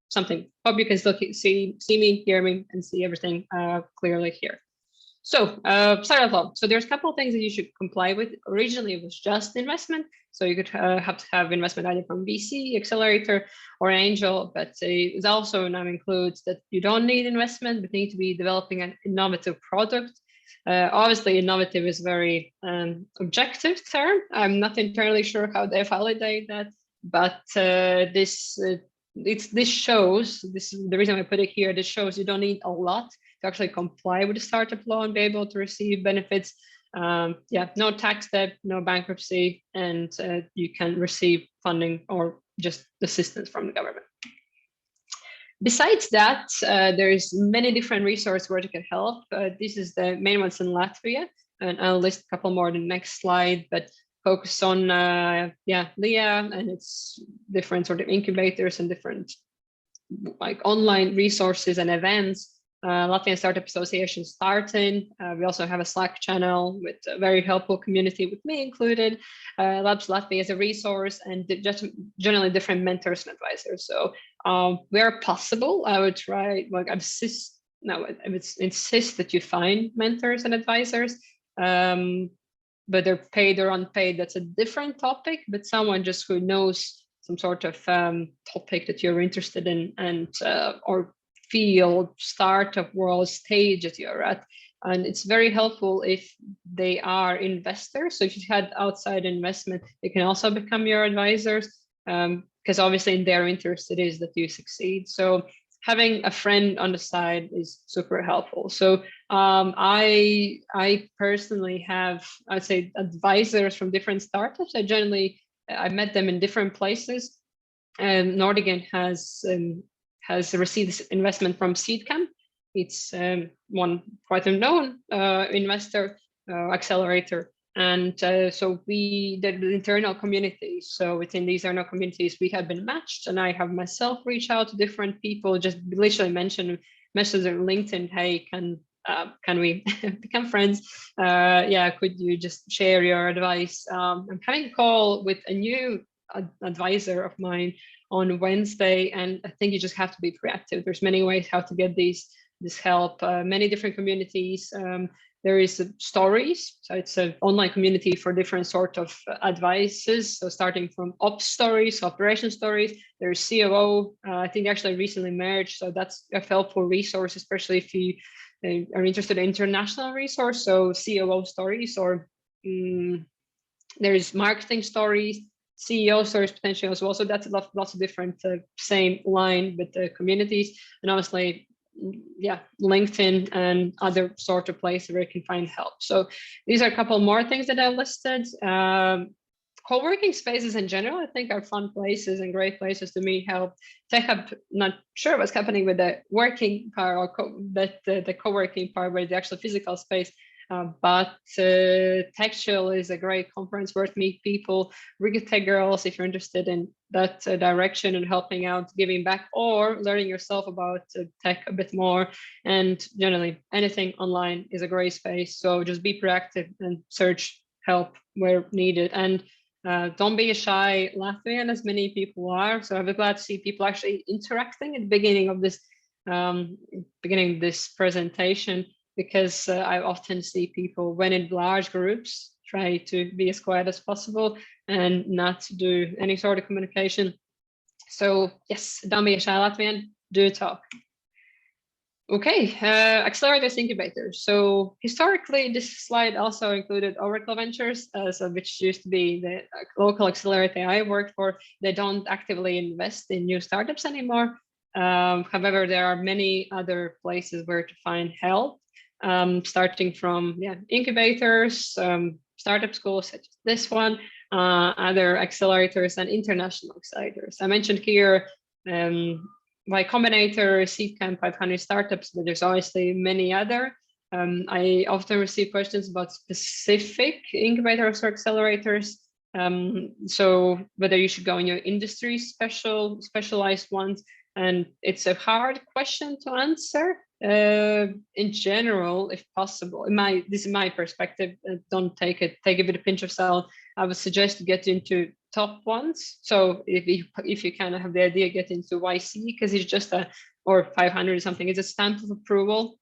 Speaker 2: something. Hope you can still see me, hear me, and see everything clearly here. So startup law. So there's a couple of things that you should comply with. Originally, it was just investment. So you could have to have investment either from VC, accelerator, or angel. But it also now includes that you don't need investment, but need to be developing an innovative product. Obviously, innovative is very objective term. I'm not entirely sure how they validate that, but this shows, this is the reason I put it here, this shows you don't need a lot to actually comply with the startup law and be able to receive benefits. Yeah, no tax debt, no bankruptcy, and you can receive funding or just assistance from the government. Besides that, there's many different resources where you can help. This is the main ones in Latvia, and I'll list a couple more in the next slide, but focus on LIAA and its different sort of incubators and different like online resources and events. Latvian Startup Association starting. We also have a Slack channel with a very helpful community with me included. Labs Latvia is a resource and just generally different mentors and advisors. So where possible, I would try, like I would insist that you find mentors and advisors, but they're paid or unpaid. That's a different topic, but someone just who knows some sort of topic that you're interested in and or field, startup world, stage that you're at. And it's very helpful if they are investors. So if you had outside investment, they can also become your advisors because obviously in their interest it is that you succeed. So having a friend on the side is super helpful. So I personally have, I'd say, advisors from different startups. I met them in different places. Nortigan has received investment from Seedcamp. It's one quite unknown investor accelerator. And so the internal communities. So within these internal communities, we have been matched, and I have myself reached out to different people, just literally message on LinkedIn, hey, can we become friends? Yeah, could you just share your advice? I'm having a call with a new advisor of mine on Wednesday, and I think you just have to be proactive. There's many ways how to get this help. Many different communities. There is stories, so it's an online community for different sort of advices. So starting from ops stories, operation stories. There's COO. I think actually recently merged, so that's a helpful resource, especially if you are interested in international resource. So COO stories, or there's marketing stories. CEO stories potentially as well. So that's lots of different same line with the communities, and obviously, yeah, LinkedIn and other sort of places where you can find help. So these are a couple more things that I listed. Co-working spaces in general, I think, are fun places and great places to meet help. TechHub, not sure what's happening with the working part or the co-working part where the actual physical space. But TechChill is a great conference where to meet people. Riga Tech Girls, if you're interested in that direction and helping out, giving back, or learning yourself about tech a bit more. And generally, anything online is a great space. So just be proactive and search help where needed. And don't be a shy Latvian, as many people are. So I was glad to see people actually interacting at the beginning of this presentation, because I often see people, when in large groups, try to be as quiet as possible and not do any sort of communication. So yes, don't be a shy Latvian, do talk. Okay, accelerators, incubators. So historically, this slide also included Oracle Ventures, which used to be the local accelerator I worked for. They don't actively invest in new startups anymore. However, there are many other places where to find help. Starting from incubators, startup schools such as this one, other accelerators and international accelerators. I mentioned here Y Combinator, Seedcamp, 500 startups, but there's obviously many other. I often receive questions about specific incubators or accelerators. So whether you should go in your industry specialized ones, and it's a hard question to answer. In general, if possible, this is my perspective. Don't take it with a pinch of salt. I would suggest to get into top ones. So if you kind of have the idea, get into YC, because it's just or 500 or something. It's a stamp of approval.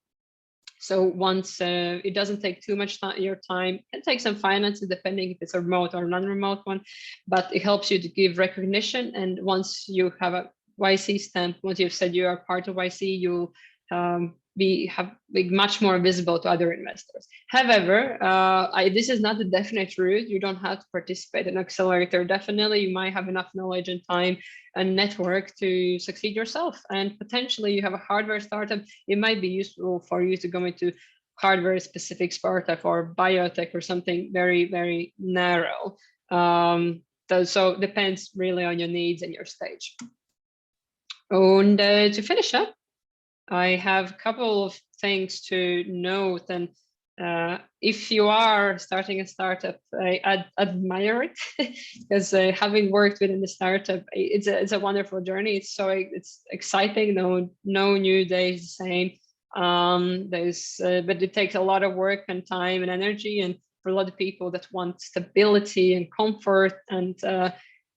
Speaker 2: So once it doesn't take too much your time, it can take some finances depending if it's a remote or non-remote one, but it helps you to give recognition. And once you have a YC stamp, once you've said you are part of YC, you'll be much more visible to other investors. However, this is not the definite route. You don't have to participate in accelerator. Definitely, you might have enough knowledge and time and network to succeed yourself. And potentially, you have a hardware startup. It might be useful for you to go into hardware specific startup or biotech or something very, very narrow. So it depends really on your needs and your stage. And to finish up, I have a couple of things to note. And if you are starting a startup, I admire it because having worked within the startup, it's a wonderful journey. It's exciting. No new day is the same. But it takes a lot of work and time and energy. And for a lot of people that want stability and comfort and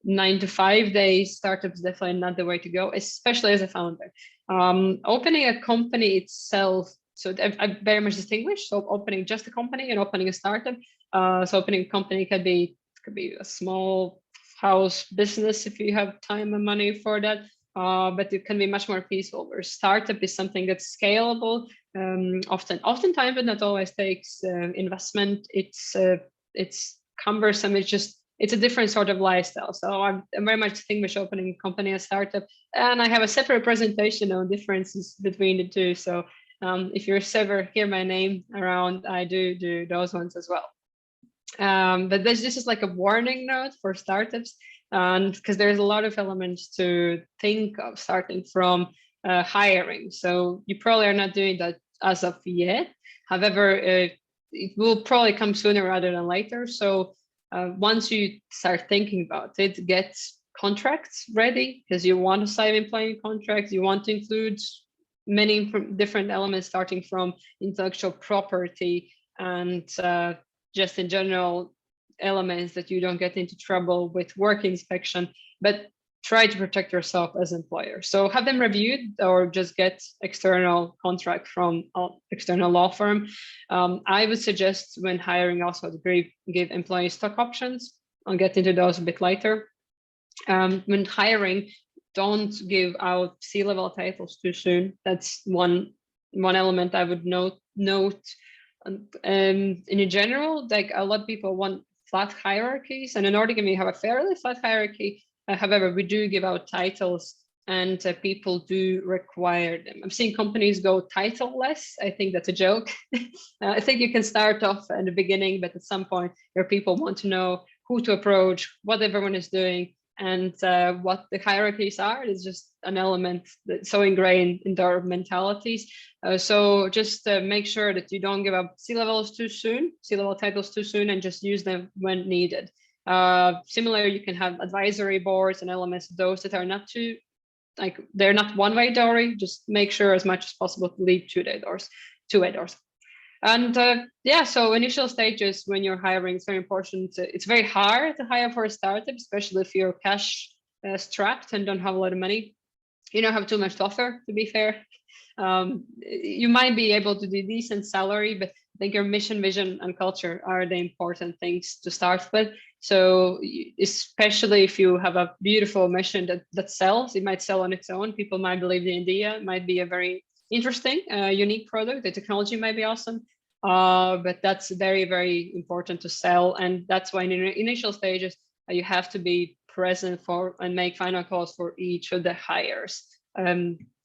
Speaker 2: 9 to 5 days, startup is definitely not the way to go, especially as a founder. Opening a company itself, so I very much distinguish. So opening just a company and opening a startup. So opening a company could be a small house business if you have time and money for that. But it can be much more peaceful. Where startup is something that's scalable, oftentimes, but not always takes investment. It's cumbersome. It's a different sort of lifestyle. So I'm very much distinguish opening a company and startup. And I have a separate presentation on differences between the two. So if you're ever hear my name around, I do those ones as well. But this is like a warning note for startups, and because there's a lot of elements to think of starting from hiring. So you probably are not doing that as of yet. However, it will probably come sooner rather than later. So once you start thinking about it, get contracts ready, because you want to sign employment contracts. You want to include many different elements, starting from intellectual property and just in general elements that you don't get into trouble with work inspection, but try to protect yourself as employer. So have them reviewed, or just get external contract from external law firm. I would suggest when hiring also to give employees stock options. I'll get into those a bit later. When hiring, don't give out C-level titles too soon. That's one element I would note. In general, like a lot of people want flat hierarchies, and in Nortigan we have a fairly flat hierarchy. However, we do give out titles, and people do require them. I've seen companies go title-less. I think that's a joke. I think you can start off at the beginning, but at some point, your people want to know who to approach, what everyone is doing, and what the hierarchies are. Is just an element that's so ingrained in our mentalities. So just make sure that you don't give up C-level titles too soon, and just use them when needed. Similar, you can have advisory boards and elements of those that are not too, like, they're not one-way door. Just make sure as much as possible to leave two-way doors. And yeah, so initial stages when you're hiring is very important. It's very hard to hire for a startup, especially if you're cash strapped and don't have a lot of money. You don't have too much to offer, to be fair. You might be able to do decent salary, but I think your mission, vision, and culture are the important things to start with. So especially if you have a beautiful mission that sells, it might sell on its own. People might believe the idea, it might be a very interesting, unique product. The technology might be awesome, but that's very, very important to sell. And that's why in the initial stages, you have to be present for and make final calls for each of the hires.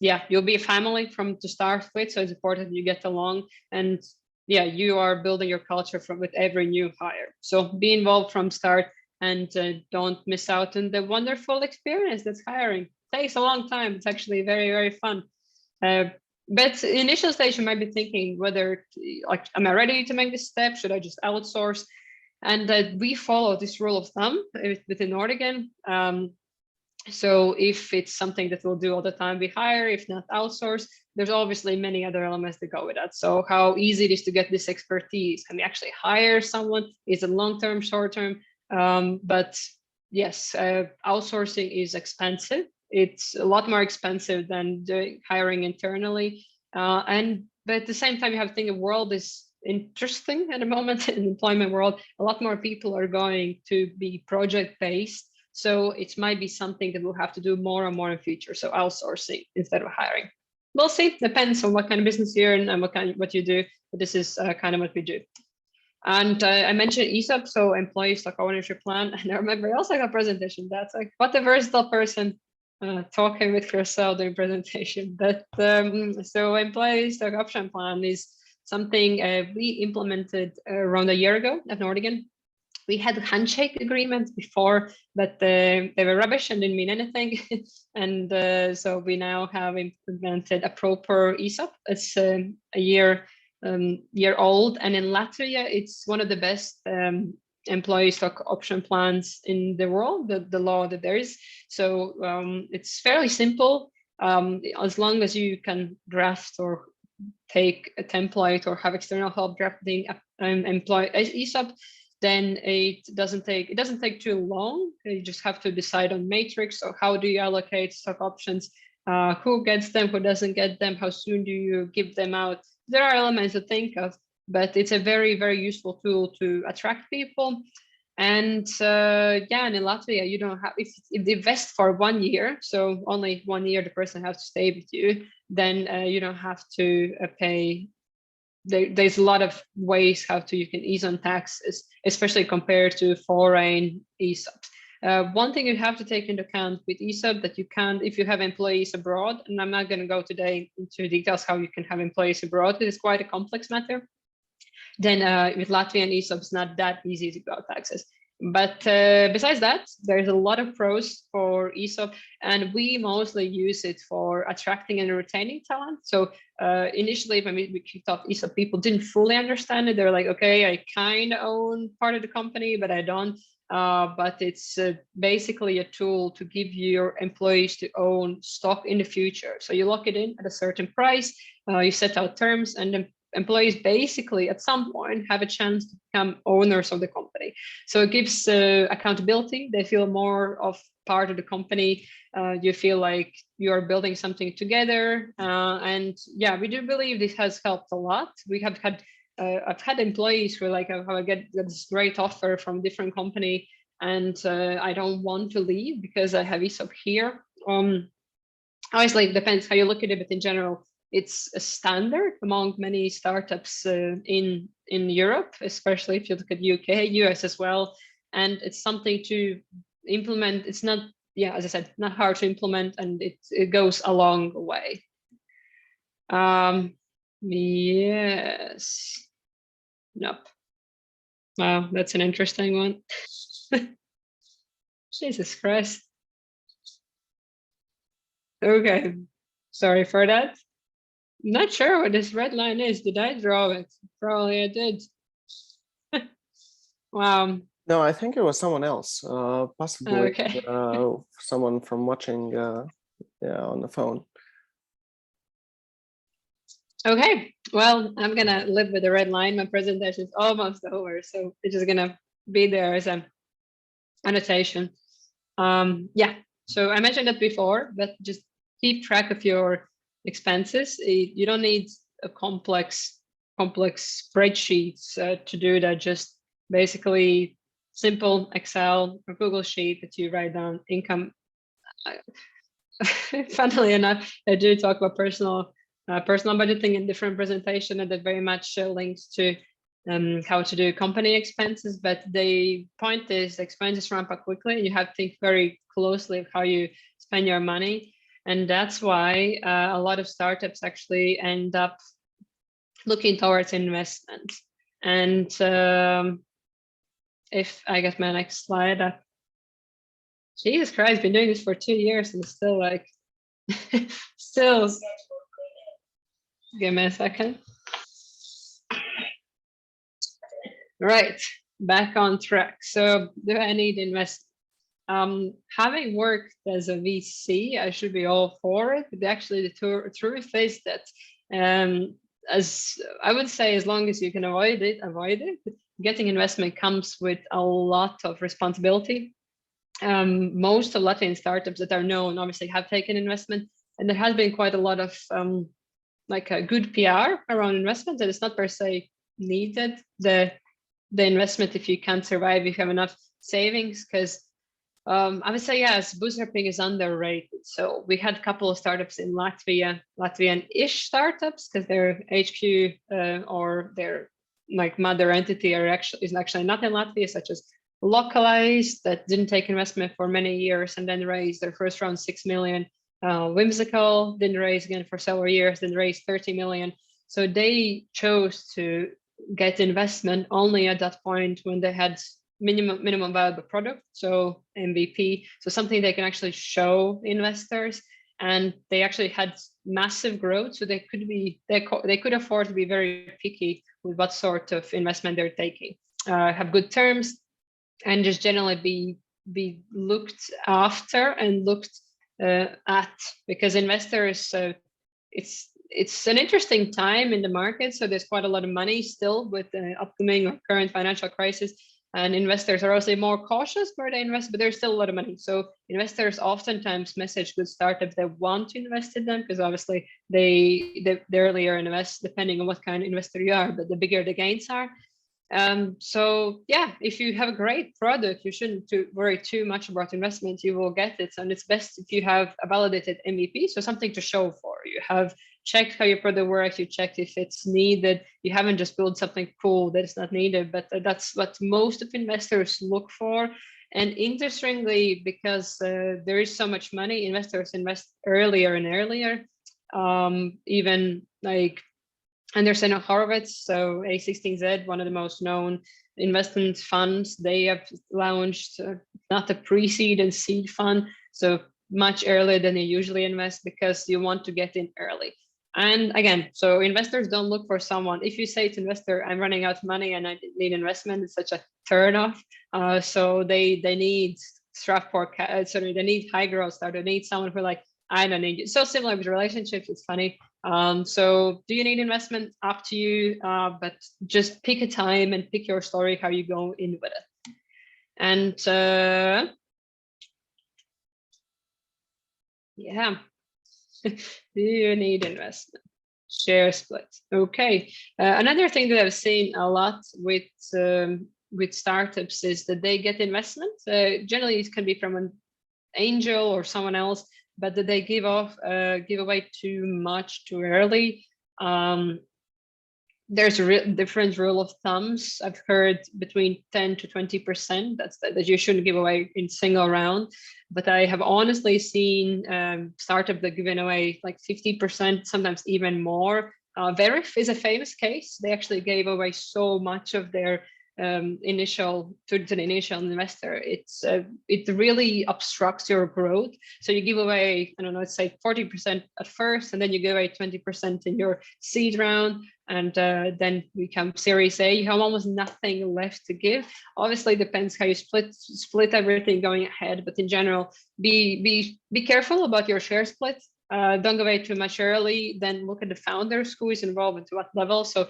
Speaker 2: Yeah, you'll be a family to start with, so it's important you get along. And yeah, you are building your culture with every new hire. So be involved from start, and don't miss out on the wonderful experience that's hiring. It takes a long time. It's actually very, very fun. But initial stage, you might be thinking whether, like, am I ready to make this step? Should I just outsource? And we follow this rule of thumb within Nortigan. So if it's something that we'll do all the time, we hire. If not, outsource. There's obviously many other elements that go with that. So how easy it is to get this expertise? Can we actually hire someone? Is it long-term, short-term? But yes, outsourcing is expensive. It's a lot more expensive than hiring internally. But at the same time, you have to think the world is interesting at the moment in the employment world. A lot more people are going to be project-based. So it might be something that we'll have to do more and more in future. So outsourcing instead of hiring. We'll see. Depends on what kind of business you're in and what you do. But this is kind of what we do. And I mentioned ESOP, so employee stock ownership plan. And I remember I also got a presentation. That's like, what a versatile person talking with yourself during presentation. But so employee stock option plan is something we implemented around a year ago at Nortigan. We had handshake agreements before, but they were rubbish and didn't mean anything. And so we now have implemented a proper ESOP. It's a year old, and in Latvia, it's one of the best employee stock option plans in the world. The law that there is. So it's fairly simple. As long as you can draft or take a template or have external help drafting employee ESOP, then it doesn't take too long. You just have to decide on matrix. So how do you allocate stock options? Who gets them? Who doesn't get them? How soon do you give them out? There are elements to think of, but it's a very, very useful tool to attract people. And yeah, and in Latvia, you don't have, if they vest for 1 year, so only 1 year the person has to stay with you, then you don't have to pay. There's a lot of ways how you can ease on taxes, especially compared to foreign ESOPs. One thing you have to take into account with ESOP that you can't, if you have employees abroad, and I'm not going to go today into details how you can have employees abroad, it's quite a complex matter. Then with Latvian ESOPs, not that easy to go taxes. But besides that, there's a lot of pros for ESOP, and we mostly use it for attracting and retaining talent. So initially, when we kicked off ESOP, people didn't fully understand it. They're like, okay, I kind of own part of the company, but I don't. But it's basically a tool to give your employees to own stock in the future. So you lock it in at a certain price, you set out terms, and then employees basically at some point have a chance to become owners of the company. So it gives accountability. They feel more of part of the company. You feel like you are building something together. And yeah, we do believe this has helped a lot. We have had, I've had employees who are like, how I get this great offer from a different company, and I don't want to leave because I have ESOP here. Obviously, it depends how you look at it, but in general, it's a standard among many startups in Europe, especially if you look at UK, US as well. And it's something to implement. It's not, yeah, as I said, not hard to implement, and it goes a long way. Yes. Nope. Wow, that's an interesting one. Jesus Christ. Okay, sorry for that. Not sure what this red line is. Did I draw it? Probably I did. Wow.
Speaker 1: No, I think it was someone else, possibly
Speaker 2: Okay.
Speaker 1: someone from watching yeah, on the phone.
Speaker 2: Okay, well, I'm gonna live with the red line. My presentation is almost over, so it's just gonna be there as an annotation. Yeah, so I mentioned that before, but just keep track of your expenses. You don't need a complex spreadsheets to do that. Just basically simple Excel or Google sheet that you write down income. Funnily enough, I do talk about personal budgeting in different presentation, and that very much links to how to do company expenses. But the point is, expenses ramp up quickly, and you have to think very closely of how you spend your money. And that's why a lot of startups actually end up looking towards investment. And if I get my next slide up, Jesus Christ, been doing this for 2 years and still like, still. Give me a second. Right, back on track. So do I need invest? Having worked as a VC, I should be all for it. But actually, the truth is that, as I would say, as long as you can avoid it, avoid it. Getting investment comes with a lot of responsibility. Most of Latvian startups that are known obviously have taken investment, and there has been quite a lot of like a good PR around investment, and it's not per se needed the investment if you can't survive, if you have enough savings, because I would say yes, bootstrapping is underrated. So we had a couple of startups in Latvia, Latvian-ish startups, because their HQ or their like mother entity is actually not in Latvia, such as Localized, that didn't take investment for many years and then raised their first round 6 million. Whimsical didn't raise again for several years, then raised 30 million. So they chose to get investment only at that point when they had minimum viable product, so MVP, so something they can actually show investors, and they actually had massive growth, so they could afford to be very picky with what sort of investment they're taking, have good terms, and just generally be looked after and looked at, because investors, it's an interesting time in the market. So there's quite a lot of money still with the upcoming or current financial crisis, and investors are also more cautious where they invest, but there's still a lot of money. So investors oftentimes message good startups that want to invest in them, because obviously the earlier invest, depending on what kind of investor you are, but the bigger the gains are. So yeah, if you have a great product, you shouldn't worry too much about investment. You will get it, and it's best if you have a validated MVP, so something to show for. You have checked how your product works, you checked if it's needed. You haven't just built something cool that is not needed, but that's what most of investors look for. And interestingly, because there is so much money, investors invest earlier and earlier. Even like Anderson and Horowitz, so A16Z, one of the most known investment funds, they have launched not a pre-seed and seed fund, so much earlier than they usually invest, because you want to get in early. And again, so investors don't look for someone. If you say to investor, I'm running out of money and I need investment, it's such a turnoff. So they need they need high growth starter. They need someone who like, I don't need you. So similar with relationships, it's funny. So do you need investment? Up to you, but just pick a time and pick your story, how you go in with it. And yeah, do you need investment? Share split. Okay. Another thing that I've seen a lot with startups is that they get investment. Generally, it can be from an angel or someone else, but that they give away too much too early. There's a different rule of thumbs. I've heard between 10 to 20%. That you shouldn't give away in single round. But I have honestly seen startups that giving away like 50%, sometimes even more. Verif is a famous case. They actually gave away so much of their initial to the initial investor. It really obstructs your growth. So you give away, I don't know, let's say 40% at first, and then you give away 20% in your seed round, and then we come Series A. You have almost nothing left to give. Obviously, depends how you split everything going ahead, but in general, be careful about your share split. Don't give away too much early. Then look at the founders, who is involved and to what level. So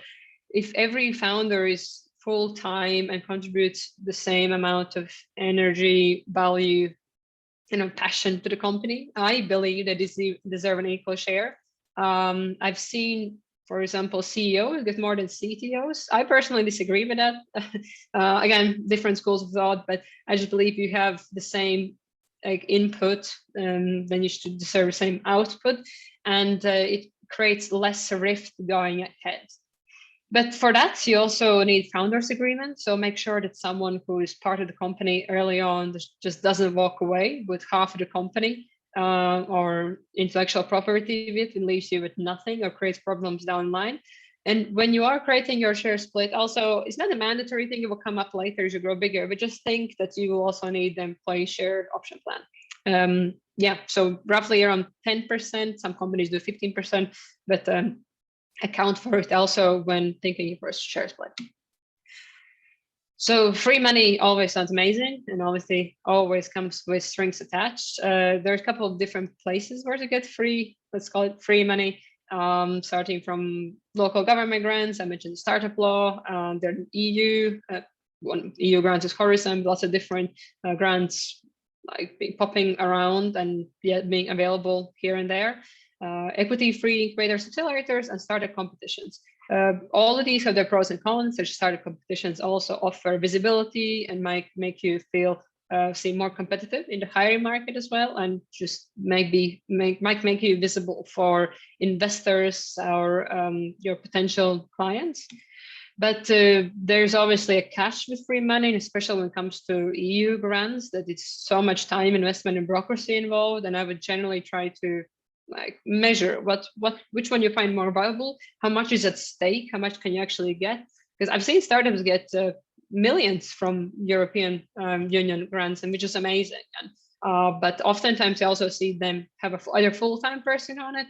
Speaker 2: if every founder is full-time and contributes the same amount of energy, value, passion to the company, I believe that they deserve an equal share. I've seen, for example, CEOs get more than CTOs. I personally disagree with that. Again, different schools of thought, but I just believe you have the same like input, then you should deserve the same output, and it creates less rift going ahead. But for that, you also need founders agreement. So make sure that someone who is part of the company early on just doesn't walk away with half of the company or intellectual property with and leaves you with nothing or creates problems down the line. And when you are creating your share split, also, it's not a mandatory thing. It will come up later as you grow bigger, but just think that you will also need the employee share option plan. Yeah, so roughly around 10%. Some companies do 15%, but account for it also when thinking your first share split. So free money always sounds amazing, and obviously always comes with strings attached. There's a couple of different places where to get free, let's call it free money, starting from local government grants. I mentioned startup law, there's EU, one EU grants is Horizon, lots of different grants like popping around and yet being available here and there. Equity-free incubators, accelerators, and startup competitions. All of these have their pros and cons. Their startup competitions also offer visibility and might make you feel seem more competitive in the hiring market as well, and just might make you visible for investors or your potential clients. But there's obviously a catch with free money, especially when it comes to EU grants, that it's so much time, investment, and bureaucracy involved. And I would generally try to like measure which one you find more valuable, how much is at stake, how much can you actually get? Because I've seen startups get millions from European Union grants, and which is amazing. And, but oftentimes I also see them have either full-time person on it,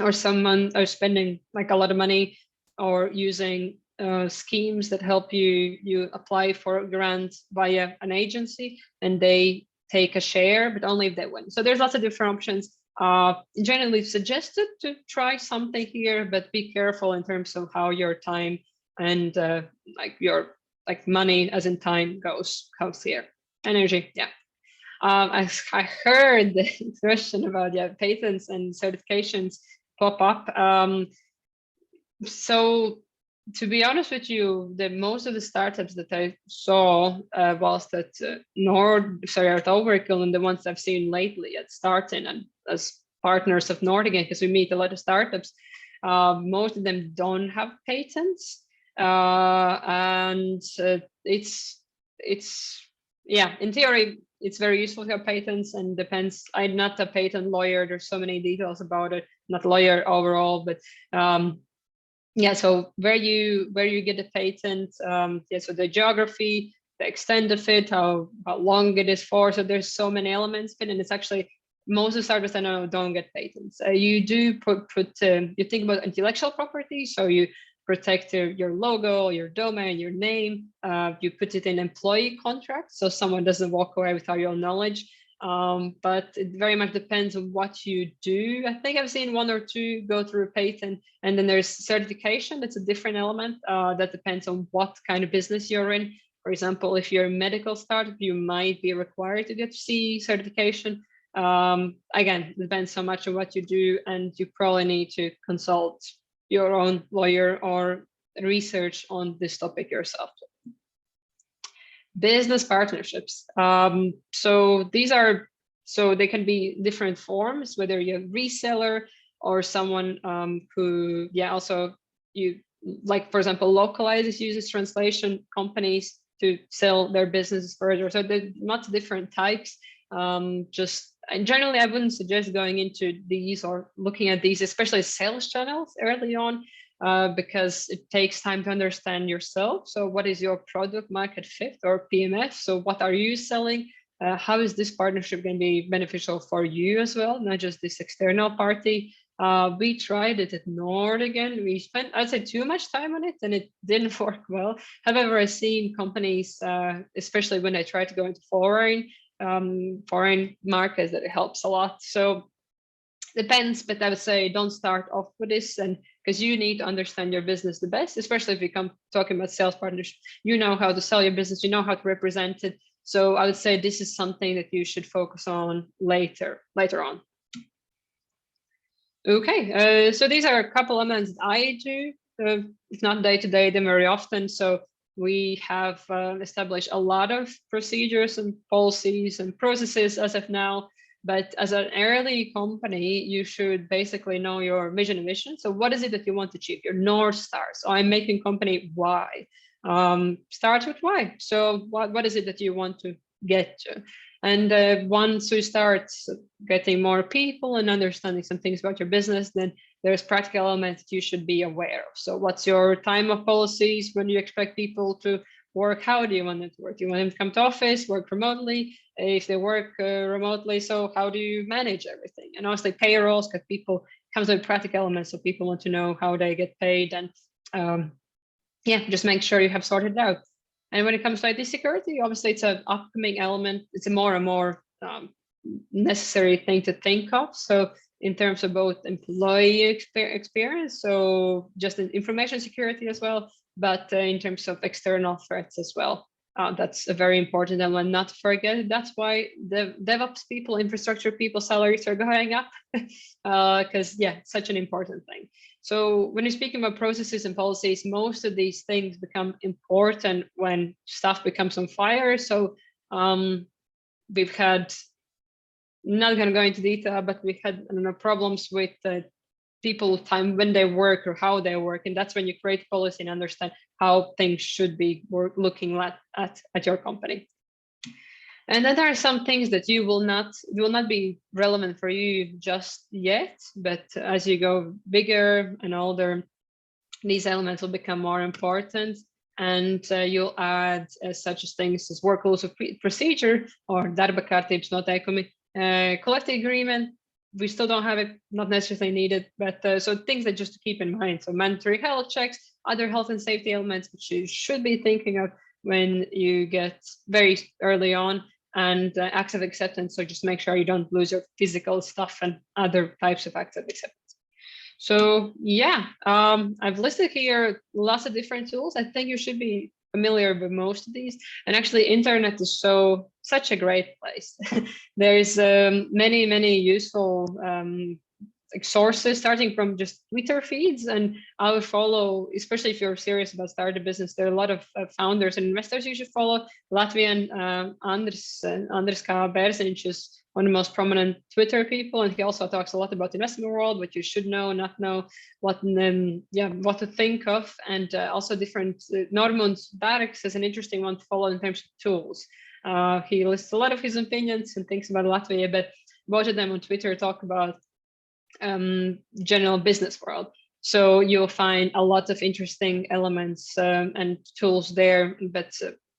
Speaker 2: or someone are spending like a lot of money, or using schemes that help you apply for grants via an agency, and they take a share, but only if they win. So there's lots of different options. Generally suggested to try something here, but be careful in terms of how your time and like your money as in time goes here. Energy, yeah. I heard the question about patents and certifications pop up. So to be honest with you, most of the startups that I saw whilst at at Overkill, and the ones I've seen lately at Starting and as partners of Nortigan, because we meet a lot of startups, most of them don't have patents, and it's in theory it's very useful to have patents, and depends. I'm not a patent lawyer. There's so many details about it. Not a lawyer overall, but yeah, so where you get a patent, so the geography, the extent of it, how long it is for. So there's so many elements in it, and it's actually most of the startups I know don't get patents. You do you think about intellectual property, so you protect your logo, your domain, your name. You put it in employee contracts, so someone doesn't walk away without your knowledge. But it very much depends on what you do. I think I've seen one or two go through a patent, and then there's certification. That's a different element that depends on what kind of business you're in. For example, if you're a medical startup, you might be required to get CE certification. Again, it depends so much on what you do, and you probably need to consult your own lawyer or research on this topic yourself. Business partnerships. So these are, so they can be different forms, whether you're a reseller or someone who, also you, like for example, localizes, uses translation companies to sell their businesses further. So there's lots of different types. And generally, I wouldn't suggest going into these or looking at these, especially sales channels early on, because it takes time to understand yourself. So what is your product market fit, or PMF? So what are you selling? How is this partnership going to be beneficial for you as well, not just this external party? We tried it at Nortigan. We spent, I'd say, too much time on it, and it didn't work well. However, I've seen companies, especially when I try to go into foreign markets, that it helps a lot. So depends, but I would say don't start off with this, and because you need to understand your business the best, especially if you come talking about sales partners. You know how to sell your business, you know how to represent it. So I would say this is something that you should focus on later on. Okay, so these are a couple elements that I do. It's not day to day, them very often. So we have established a lot of procedures and policies and processes as of now. But as an early company, you should basically know your vision and mission. So what is it that you want to achieve? Your North Star. So I'm making company Y. Start with why. So what is it that you want to get to? And once you start getting more people and understanding some things about your business, then there's practical elements that you should be aware of. So what's your time of policies when you expect people to work, how do you want them to work? Do you want them to come to office, work remotely? If they work remotely, so how do you manage everything? And obviously payrolls, because people comes with practical elements, so people want to know how they get paid, and yeah, just make sure you have sorted it out. And when it comes to IT security, obviously it's an upcoming element. It's a more and more necessary thing to think of. So in terms of both employee experience, so just in information security as well, but in terms of external threats as well. That's a very important element not to forget. That's why the DevOps people, infrastructure people, salaries are going up, because yeah, it's such an important thing. So when you're speaking about processes and policies, most of these things become important when stuff becomes on fire. So we've had, not going to go into detail, but we had problems with people time when they work or how they work, and that's when you create policy and understand how things should be looking at your company. And then there are some things that will not be relevant for you just yet, but as you go bigger and older, these elements will become more important. And you'll add such as things as work rules of procedure or darba collective agreement. We still don't have it, not necessarily needed, but so things that just to keep in mind. So mandatory health checks, other health and safety elements, which you should be thinking of when you get very early on, and acts of acceptance. So just make sure you don't lose your physical stuff and other types of acts of acceptance. So yeah, I've listed here lots of different tools. I think you should be familiar with most of these. And actually, internet is such a great place. There's many useful sources, starting from just Twitter feeds, and I would follow, especially if you're serious about starting a business. There are a lot of founders and investors you should follow. Latvian Andris Bērziņš is one of the most prominent Twitter people, and he also talks a lot about the investment world, what you should know, not know, what to think of, and also different. Normund Barks is an interesting one to follow in terms of tools. He lists a lot of his opinions and thinks about Latvia, but both of them on Twitter talk about general business world. So you'll find a lot of interesting elements and tools there. But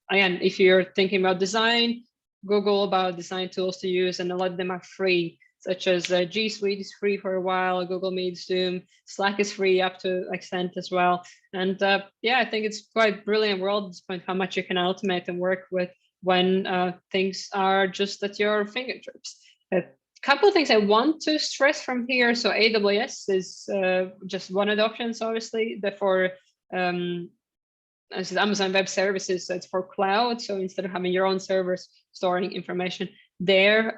Speaker 2: again, if you're thinking about design, Google about design tools to use, and a lot of them are free, such as G Suite is free for a while, Google Meet, Zoom, Slack is free up to extent as well. And yeah, I think it's quite brilliant world at this point, how much you can automate and work with when things are just at your fingertips. A couple of things I want to stress from here. So AWS is just one of the options, obviously, for Amazon Web Services, so it's for cloud. So instead of having your own servers storing information there,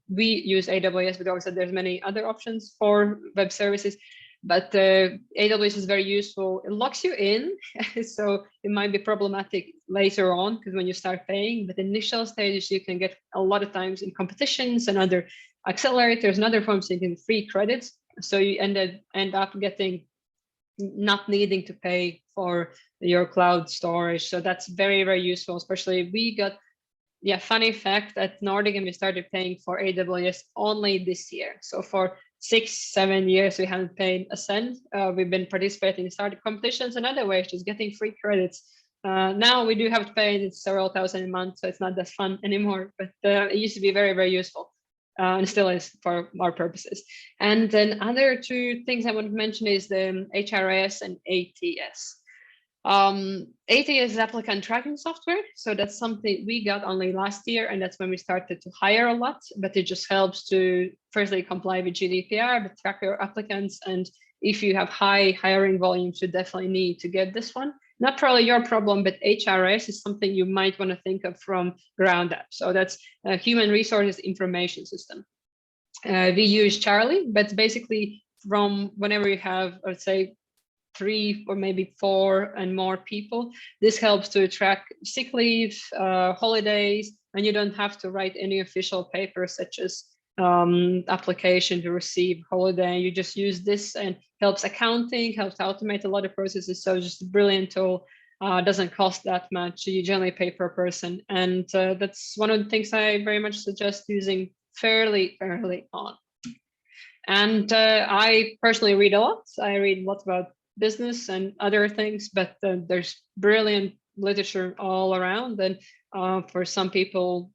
Speaker 2: we use AWS, but also there's many other options for web services. But AWS is very useful. It locks you in, so it might be problematic later on because when you start paying, but initial stages you can get a lot of times in competitions and other accelerators and other forms you can free credits. So you end up getting not needing to pay for your cloud storage. So that's very, very useful, especially we got, funny fact, at Nortigan, we started paying for AWS only this year. So for 6-7 years, we haven't paid a cent. We've been participating in startup competitions and other ways, just getting free credits. Now we do have to pay several thousand a month, so it's not that fun anymore, but it used to be very, very useful. And still is for our purposes. And then other two things I want to mention is the HRIS and ATS. ATS is applicant tracking software. So that's something we got only last year, and that's when we started to hire a lot, but it just helps to firstly comply with GDPR, but track your applicants. And if you have high hiring volumes, you definitely need to get this one. Not probably your problem, but HRS is something you might want to think of from ground up. So that's a human resources information system. We use Charlie, but basically from whenever you have, let's say, 3 or maybe 4 and more people, this helps to track sick leave, holidays, and you don't have to write any official papers such as application to receive holiday. You just use this and helps accounting, helps automate a lot of processes. So just a brilliant tool. Doesn't cost that much. You generally pay per person, and that's one of the things I very much suggest using fairly early on. And I personally read a lot. I read a lot about business and other things, but there's brilliant literature all around. And for some people,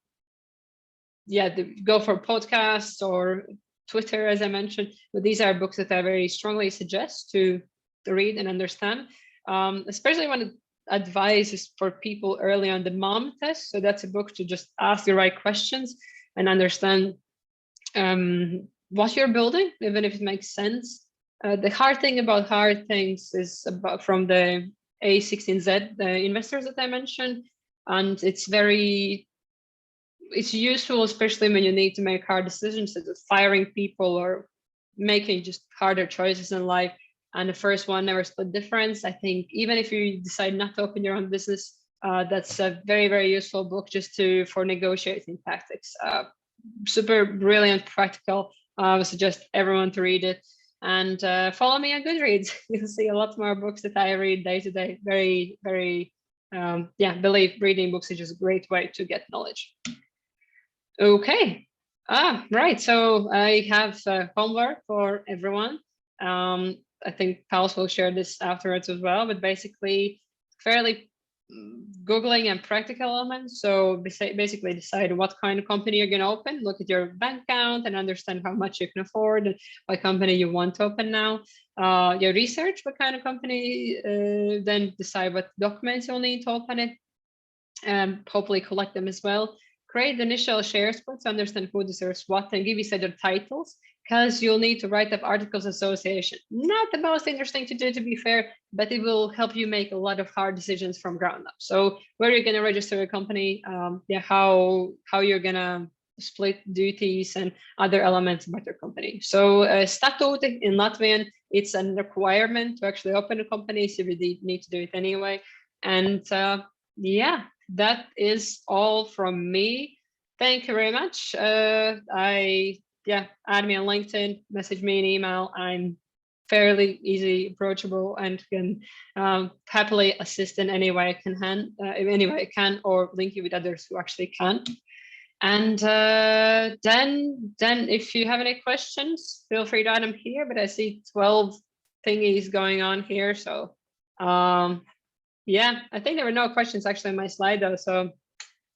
Speaker 2: yeah, go for podcasts or Twitter, as I mentioned, but these are books that I very strongly suggest to read and understand, especially when advice is for people early on the mom test. So that's a book to just ask the right questions and understand what you're building, even if it makes sense. The hard thing about hard things is about from the A16Z, the investors that I mentioned, and it's useful, especially when you need to make hard decisions, such as firing people or making just harder choices in life. And the first one, Never Split Difference. I think even if you decide not to open your own business, that's a very, very useful book just for negotiating tactics. Super brilliant, practical. I would suggest everyone to read it. And follow me on Goodreads. You'll see a lot more books that I read day to day. Very, very, believe reading books is just a great way to get knowledge. Okay. Right. So I have homework for everyone. I think Pauls will share this afterwards as well, but basically fairly Googling and practical elements. So basically decide what kind of company you're going to open, look at your bank account and understand how much you can afford and what company you want to open now. Your research, what kind of company, then decide what documents you'll need to open it, and hopefully collect them as well. Create the initial share split to understand who deserves what and give each other titles, because you'll need to write up articles of association. Not the most interesting to do, to be fair, but it will help you make a lot of hard decisions from ground up. So where you're going to register a company, how you're going to split duties and other elements about your company. So statute in Latvian, it's a requirement to actually open a company, so you need to do it anyway. And yeah, that is all from me. Thank you very much. Add me on LinkedIn, message me an email. I'm fairly easy, approachable, and can happily assist in any way I can, or link you with others who actually can. And then if you have any questions, feel free to add them here. But I see 12 thingies going on here, so. Yeah, I think there were no questions actually in my slide though, so a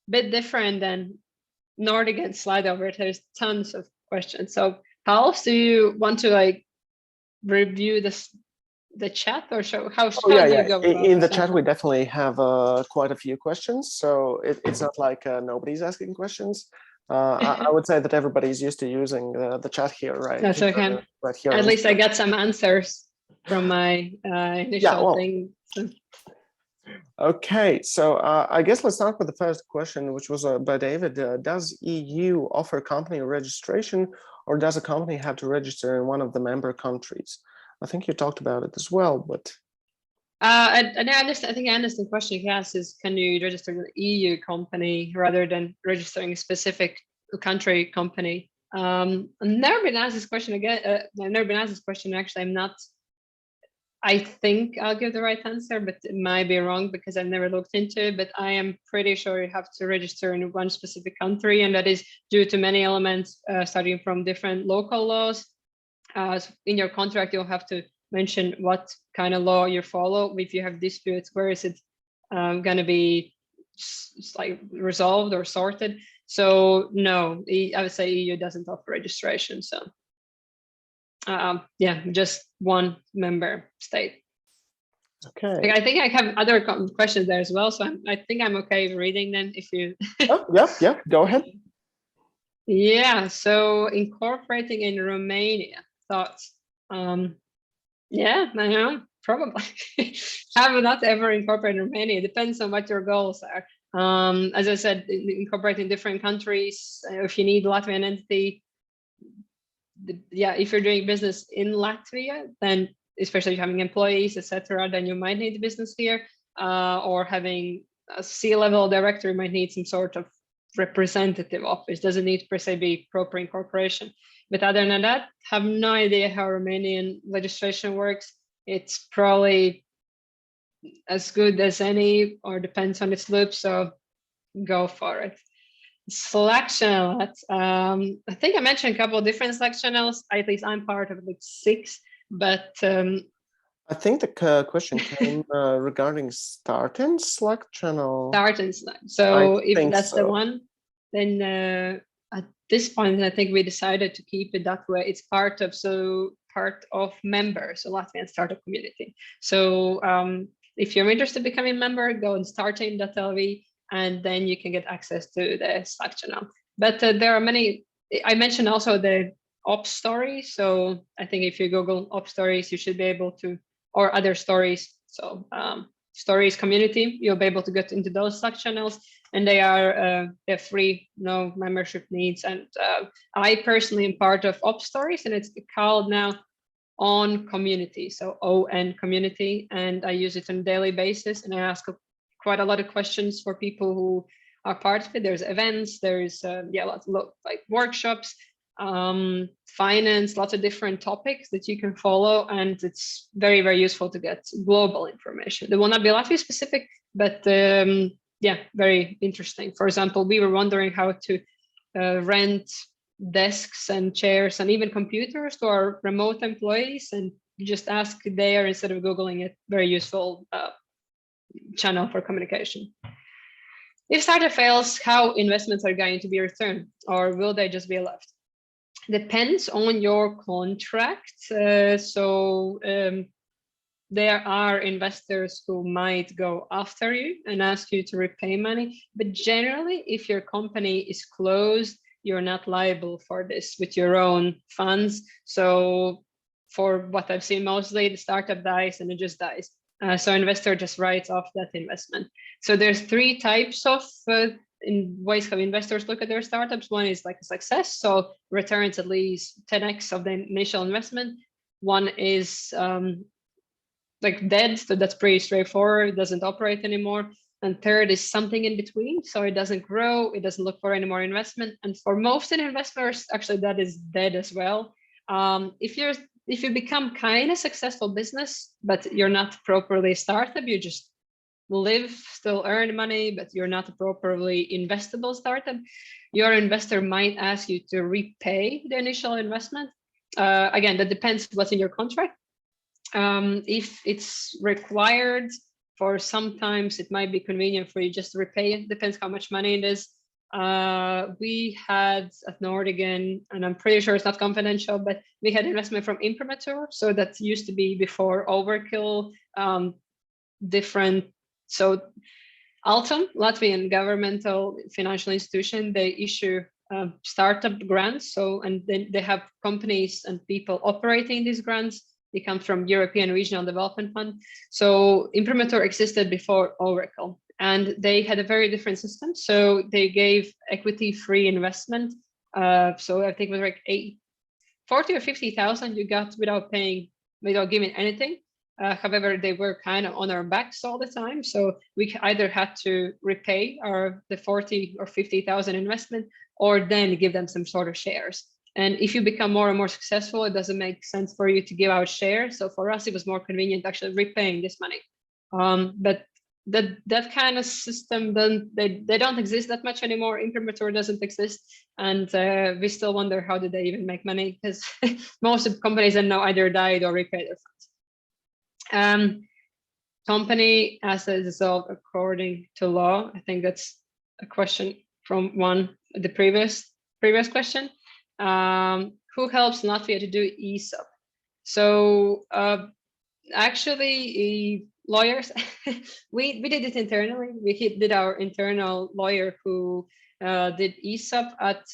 Speaker 2: bit different than Nortigan's slide over it. There's tons of questions. So Pauls, do you want to review the chat, or how do you go?
Speaker 1: In the chat, we definitely have quite a few questions. So it's not like nobody's asking questions. I would say that everybody's used to using the chat here, right?
Speaker 2: That's okay.
Speaker 1: Right here.
Speaker 2: At least I got some answers from my initial thing. So.
Speaker 1: Okay, so I guess let's start with the first question, which was by David. Does EU offer company registration, or does a company have to register in one of the member countries? I think you talked about it as well, but.
Speaker 2: I think I understand the question he asks is, can you register an EU company rather than registering a specific country company? I've never been asked this question again. I've never been asked this question. Actually, I'm not. I think I'll give the right answer, but it might be wrong because I've never looked into it. But I am pretty sure you have to register in one specific country, and that is due to many elements, starting from different local laws. In your contract, you'll have to mention what kind of law you follow. If you have disputes, where is it going to be resolved or sorted? So no, I would say EU doesn't offer registration. So. Just one member state.
Speaker 1: Okay.
Speaker 2: I think I have other questions there as well, so I think I'm okay reading them if you.
Speaker 1: Yeah, go ahead.
Speaker 2: Yeah, so incorporating in Romania, thoughts? Yeah, I know, probably. Have not ever incorporated in Romania. It depends on what your goals are. As I said, incorporating different countries. If you need Latvian entity. If you're doing business in Latvia, then especially if you're having employees, etc., then you might need a business here, or having a C-level director might need some sort of representative office. Doesn't need to per se be proper incorporation. But other than that, have no idea how Romanian legislation works. It's probably as good as any, or depends on its loop. So go for it. Slack channel. I think I mentioned a couple of different Slack channels. At least I'm part of 6, but
Speaker 1: I think the question came regarding start in Slack channel.
Speaker 2: Start in Slack. So if that's
Speaker 1: so.
Speaker 2: the one, then at this point, I think we decided to keep it that way. It's part of members, so Latvian startup community. So if you're interested in becoming a member, go on startin.lv, and then you can get access to the Slack channel. But there are many. I mentioned also the ops stories. So I think if you Google ops stories, you should be able to, or other stories. So stories community, you'll be able to get into those Slack channels, and they're free, no membership needs. And I personally am part of ops stories, and it's called now On Community, so ON Community, and I use it on a daily basis, and I ask quite a lot of questions for people who are part of it. There's events, there's lots of like workshops, finance, lots of different topics that you can follow, and it's very, very useful to get global information. They will not be Latvia specific, but very interesting. For example, we were wondering how to rent desks and chairs and even computers to our remote employees, and you just ask there instead of Googling it. Very useful channel for communication. If startup fails, how investments are going to be returned, or will they just be left? Depends on your contract. There are investors who might go after you and ask you to repay money, but generally, if your company is closed, you're not liable for this with your own funds. So for what I've seen, mostly the startup dies and it just dies. So investor just writes off that investment. So there's three types of in ways how investors look at their startups. One is like a success, so returns at least 10x of the initial investment. One is like dead, so that's pretty straightforward, it doesn't operate anymore. And third is something in between, so it doesn't grow, it doesn't look for any more investment. And for most investors, actually that is dead as well. If you become kind of successful business, but you're not properly a startup, you just live, still earn money, but you're not a properly investable startup, your investor might ask you to repay the initial investment. Again, that depends what's in your contract. If it's required, for sometimes it might be convenient for you just to repay it, depends how much money it is. We had at Nortigan, and I'm pretty sure it's not confidential, but we had investment from Incubators. So that used to be before Overkill, different. So Altum, Latvian governmental financial institution, they issue startup grants. So, and then they have companies and people operating these grants. They come from European Regional Development Fund. So Imprimatur existed before Oracle, and they had a very different system. So they gave equity-free investment. So I think it was like 40 or 50,000 you got without giving anything. However, they were kind of on our backs all the time. So we either had to repay the 40 or 50,000 investment, or then give them some sort of shares. And if you become more and more successful, it doesn't make sense for you to give out shares. So for us, it was more convenient actually repaying this money. But that kind of system, they don't exist that much anymore. Imprimatur doesn't exist. And we still wonder how did they even make money, because most of the companies that now either died or repaid their funds. Company as a result according to law. I think that's a question from the previous question. Who helps Latvia to do ESOP? So actually, lawyers. we did it internally. We did our internal lawyer who did ESOP at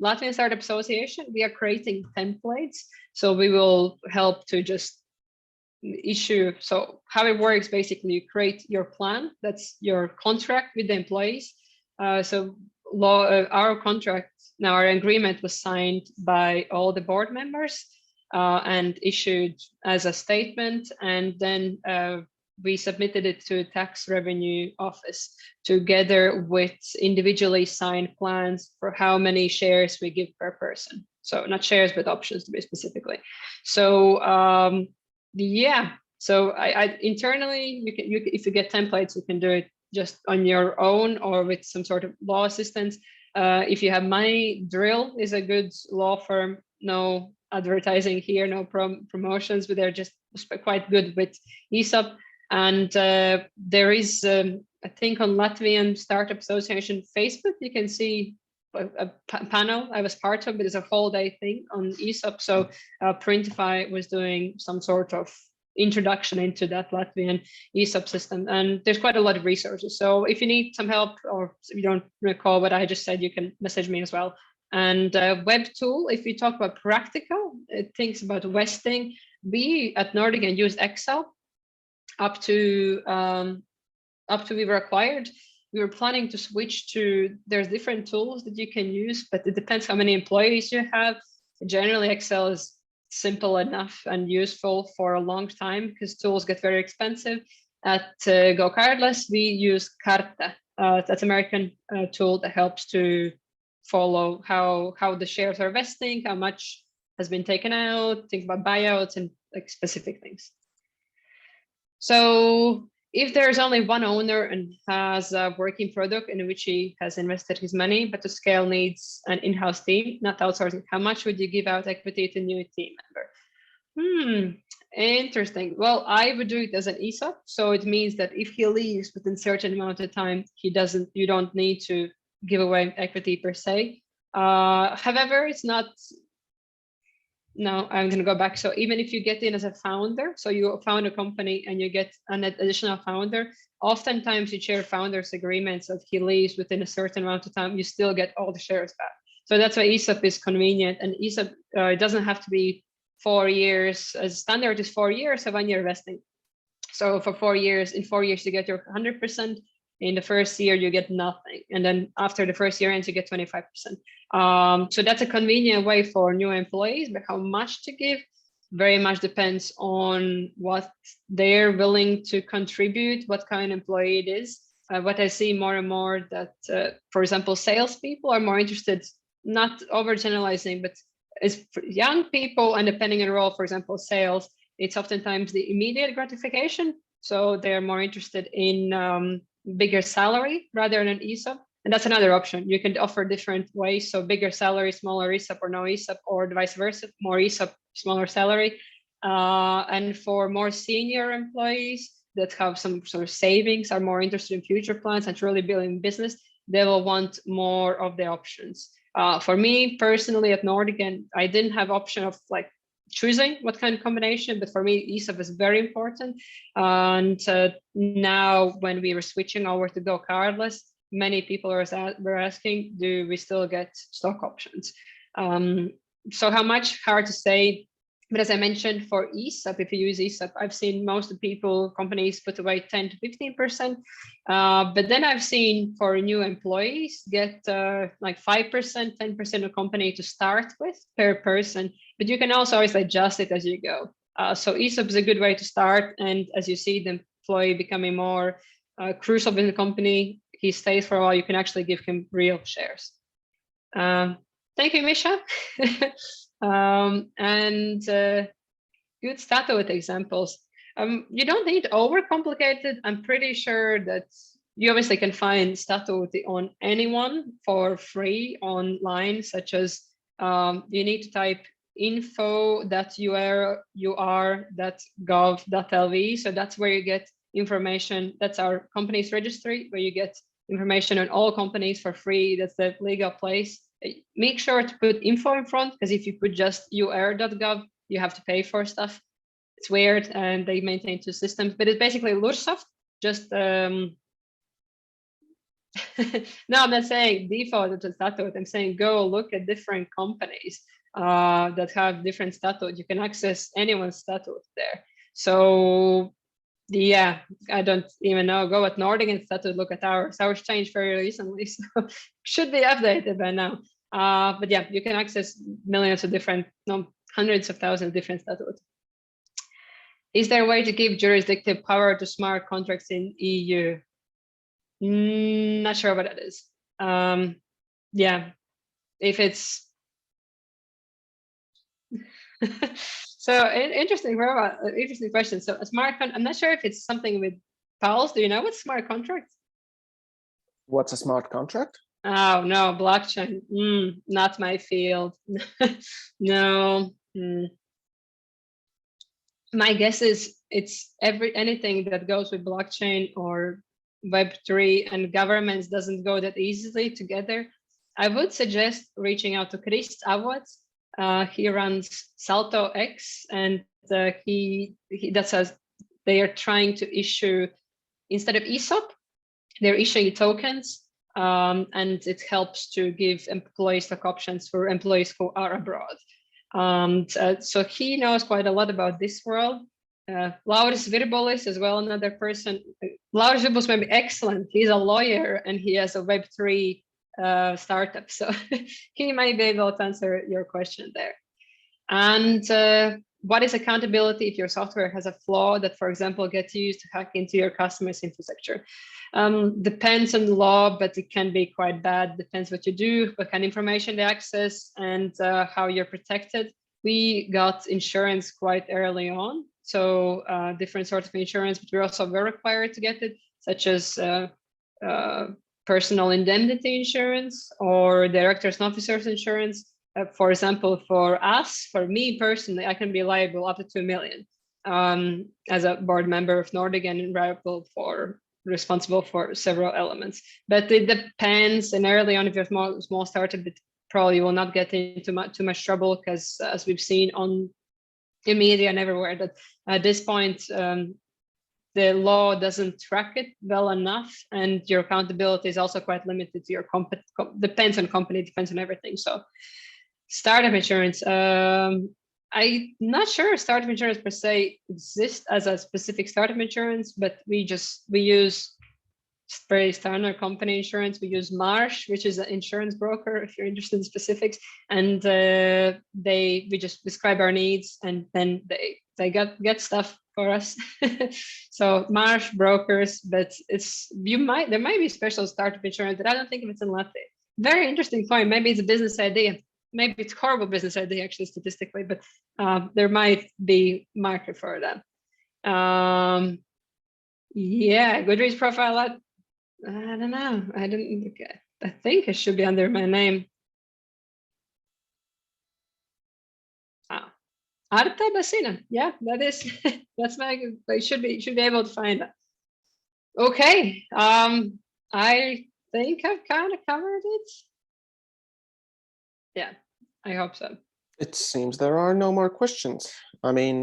Speaker 2: Latvian Startup Association. We are creating templates, so we will help to just issue. So how it works, basically, you create your plan. That's your contract with the employees. Our contract, now our agreement was signed by all the board members and issued as a statement, and then we submitted it to tax revenue office together with individually signed plans for how many shares we give per person. So not shares, but options to be specifically. So so I internally, if you get templates, you can do it just on your own or with some sort of law assistance. If you have money, Drill is a good law firm. No advertising here, no promotions, but they're just quite good with ESOP. And there is, I think on Latvian Startup Association Facebook, you can see a panel I was part of, but it's a whole day thing on ESOP. So Printify was doing some sort of introduction into that Latvian ESOP system, and there's quite a lot of resources. So if you need some help, or if you don't recall what I just said, you can message me as well. And web tool, if you talk about practical things about vesting, we at Nortigan use Excel up to we were acquired. We were planning to switch to, there's different tools that you can use, but it depends how many employees you have. Generally, Excel is simple enough and useful for a long time because tools get very expensive. At Go Cardless, we use Carta. That's an American tool that helps to follow how the shares are vesting, how much has been taken out, things about buyouts and like specific things. So if there's only one owner and has a working product in which he has invested his money, but the scale needs an in-house team, not outsourcing, how much would you give out equity to a new team member? Interesting. Well, I would do it as an ESOP. So it means that if he leaves within a certain amount of time, you don't need to give away equity per se. However, it's not. No, I'm going to go back. So even if you get in as a founder, so you found a company and you get an additional founder, oftentimes you share founders agreements that he leaves within a certain amount of time, you still get all the shares back. So that's why ESOP is convenient. And ESOP, it doesn't have to be 4 years. As standard is 4 years, a 1 year vesting. So for 4 years, in 4 years, you get your 100%. In the first year, you get nothing. And then after the first year ends, you get 25%. So that's a convenient way for new employees, but how much to give very much depends on what they're willing to contribute, what kind of employee it is. What I see more and more that, for example, salespeople are more interested, not overgeneralizing, but as young people and depending on the role, for example, sales, it's oftentimes the immediate gratification. So they're more interested in bigger salary rather than ESOP. And that's another option. You can offer different ways. So bigger salary, smaller ESOP or no ESOP, or vice versa, more ESOP, smaller salary. And for more senior employees that have some sort of savings, are more interested in future plans and truly building business, they will want more of the options. For me personally at Nortigan, I didn't have option of like choosing what kind of combination, but for me, ESOP is very important. And now when we were switching over to Go Cardless, many people were asking, do we still get stock options? So how much, hard to say. But as I mentioned, for ESOP, if you use ESOP, I've seen most of the people, companies put away 10 to 15%. But then I've seen for new employees get like 5%, 10% of company to start with per person. But you can also always adjust it as you go. So ESOP is a good way to start. And as you see the employee becoming more crucial in the company, he stays for a while, you can actually give him real shares. Thank you, Misha. And good statute examples. You don't need overcomplicated. I'm pretty sure that you obviously can find statute on anyone for free online, such as you need to type info.ur.gov.lv. So that's where you get information. That's our company's registry, where you get information on all companies for free. That's the legal place. Make sure to put info in front, because if you put just ur.gov, you have to pay for stuff. It's weird, and they maintain two systems, but it's basically Lursoft. Just no, I'm not saying default to statute. I'm saying go look at different companies that have different statute. You can access anyone's statute there. So yeah, I don't even know. Go at Nortigan statute, look at ours. Ours changed very recently, so should be updated by now. But yeah, you can access millions of different, no, hundreds of thousands of different statutes. Is there a way to give jurisdictive power to smart contracts in EU? Not sure what that is. Yeah, if it's so interesting question. So a smart contract, I'm not sure if it's something with Pulse. Do you know what's smart contract?
Speaker 1: What's a smart contract?
Speaker 2: Oh no, blockchain. Not my field. No, My guess is it's anything that goes with blockchain or Web3 and governments doesn't go that easily together. I would suggest reaching out to Chris Avot. He runs Salto X, and he that says they are trying to issue, instead of ESOP, they're issuing tokens, and it helps to give employee stock options for employees who are abroad. So he knows quite a lot about this world. Lauris Virbolis as well, another person. Lauris Virbolis may be excellent. He's a lawyer and he has a Web3 startup. So he might be able to answer your question there. And what is accountability if your software has a flaw that, for example, gets used to hack into your customer's infrastructure? Depends on the law, but it can be quite bad. Depends what you do, what kind of information they access, and how you're protected. We got insurance quite early on. So different sorts of insurance, but we also were required to get it, such as personal indemnity insurance or directors and officers insurance. For example, for us, for me personally, I can be liable up to 2 million as a board member of Nortigan and responsible for several elements. But it depends. And early on, if you're a small startup, it probably will not get into too much trouble, because as we've seen in media and everywhere, that at this point, the law doesn't track it well enough, and your accountability is also quite limited to your depends on company, depends on everything. So startup insurance, I'm not sure startup insurance per se exists as a specific startup insurance, but we use very standard company insurance. We use Marsh, which is an insurance broker, if you're interested in specifics, and we just describe our needs, and then they get stuff for us. So Marsh brokers, but there might be special startup insurance, but I don't think if it's in Latvia. Very interesting point. Maybe it's a business idea. Maybe it's a horrible business idea, actually, statistically, but there might be market for that. Yeah, Goodreads profile. I don't know. I think it should be under my name. Arta Basina. Yeah, that is. That's I should be able to find that. Okay. I think I've kind of covered it. Yeah, I hope so.
Speaker 1: It seems there are no more questions. I mean,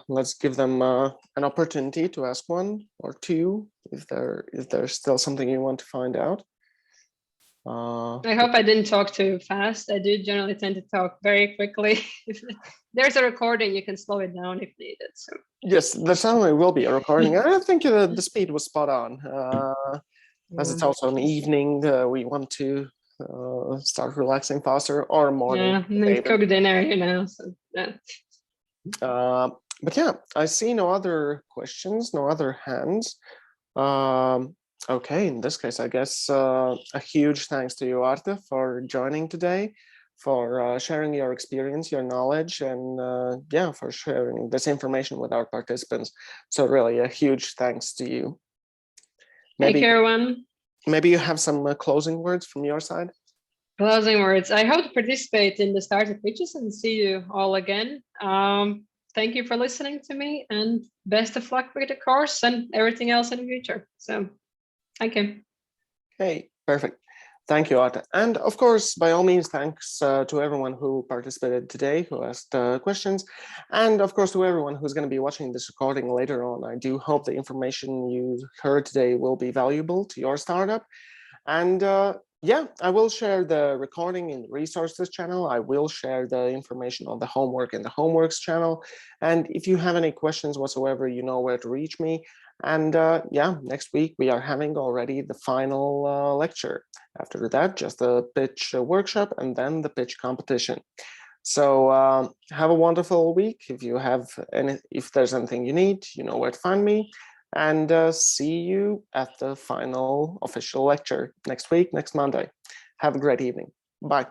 Speaker 1: let's give them an opportunity to ask one or two if there's still something you want to find out.
Speaker 2: I hope I didn't talk too fast. I do generally tend to talk very quickly. If there's a recording, you can slow it down if needed. So
Speaker 1: yes, there certainly will be a recording. I think the speed was spot on. As it's also an evening, we want to start relaxing faster, or morning.
Speaker 2: Yeah, cook dinner, so yeah.
Speaker 1: But yeah, I see no other questions, no other hands. Okay, in this case, I guess a huge thanks to you, Arta, for joining today, for sharing your experience, your knowledge, and yeah, for sharing this information with our participants. So really a huge thanks to you.
Speaker 2: Thank you, everyone.
Speaker 1: Maybe you have some closing words from your side?
Speaker 2: Closing words. I hope to participate in the startup pitches and see you all again. Thank you for listening to me, and best of luck with the course and everything else in the future. So thank you.
Speaker 1: Okay, perfect. Thank you, Arta. And of course, by all means, thanks to everyone who participated today, who asked questions. And of course, to everyone who's going to be watching this recording later on. I do hope the information you heard today will be valuable to your startup. And yeah, I will share the recording in the resources channel. I will share the information on the homework in the homeworks channel. And if you have any questions whatsoever, you know where to reach me. And yeah, next week we are having already the final lecture. After that, just a pitch workshop and then the pitch competition. So have a wonderful week. If there's anything you need, you know where to find me. And see you at the final official lecture next week, next Monday. Have a great evening. Bye.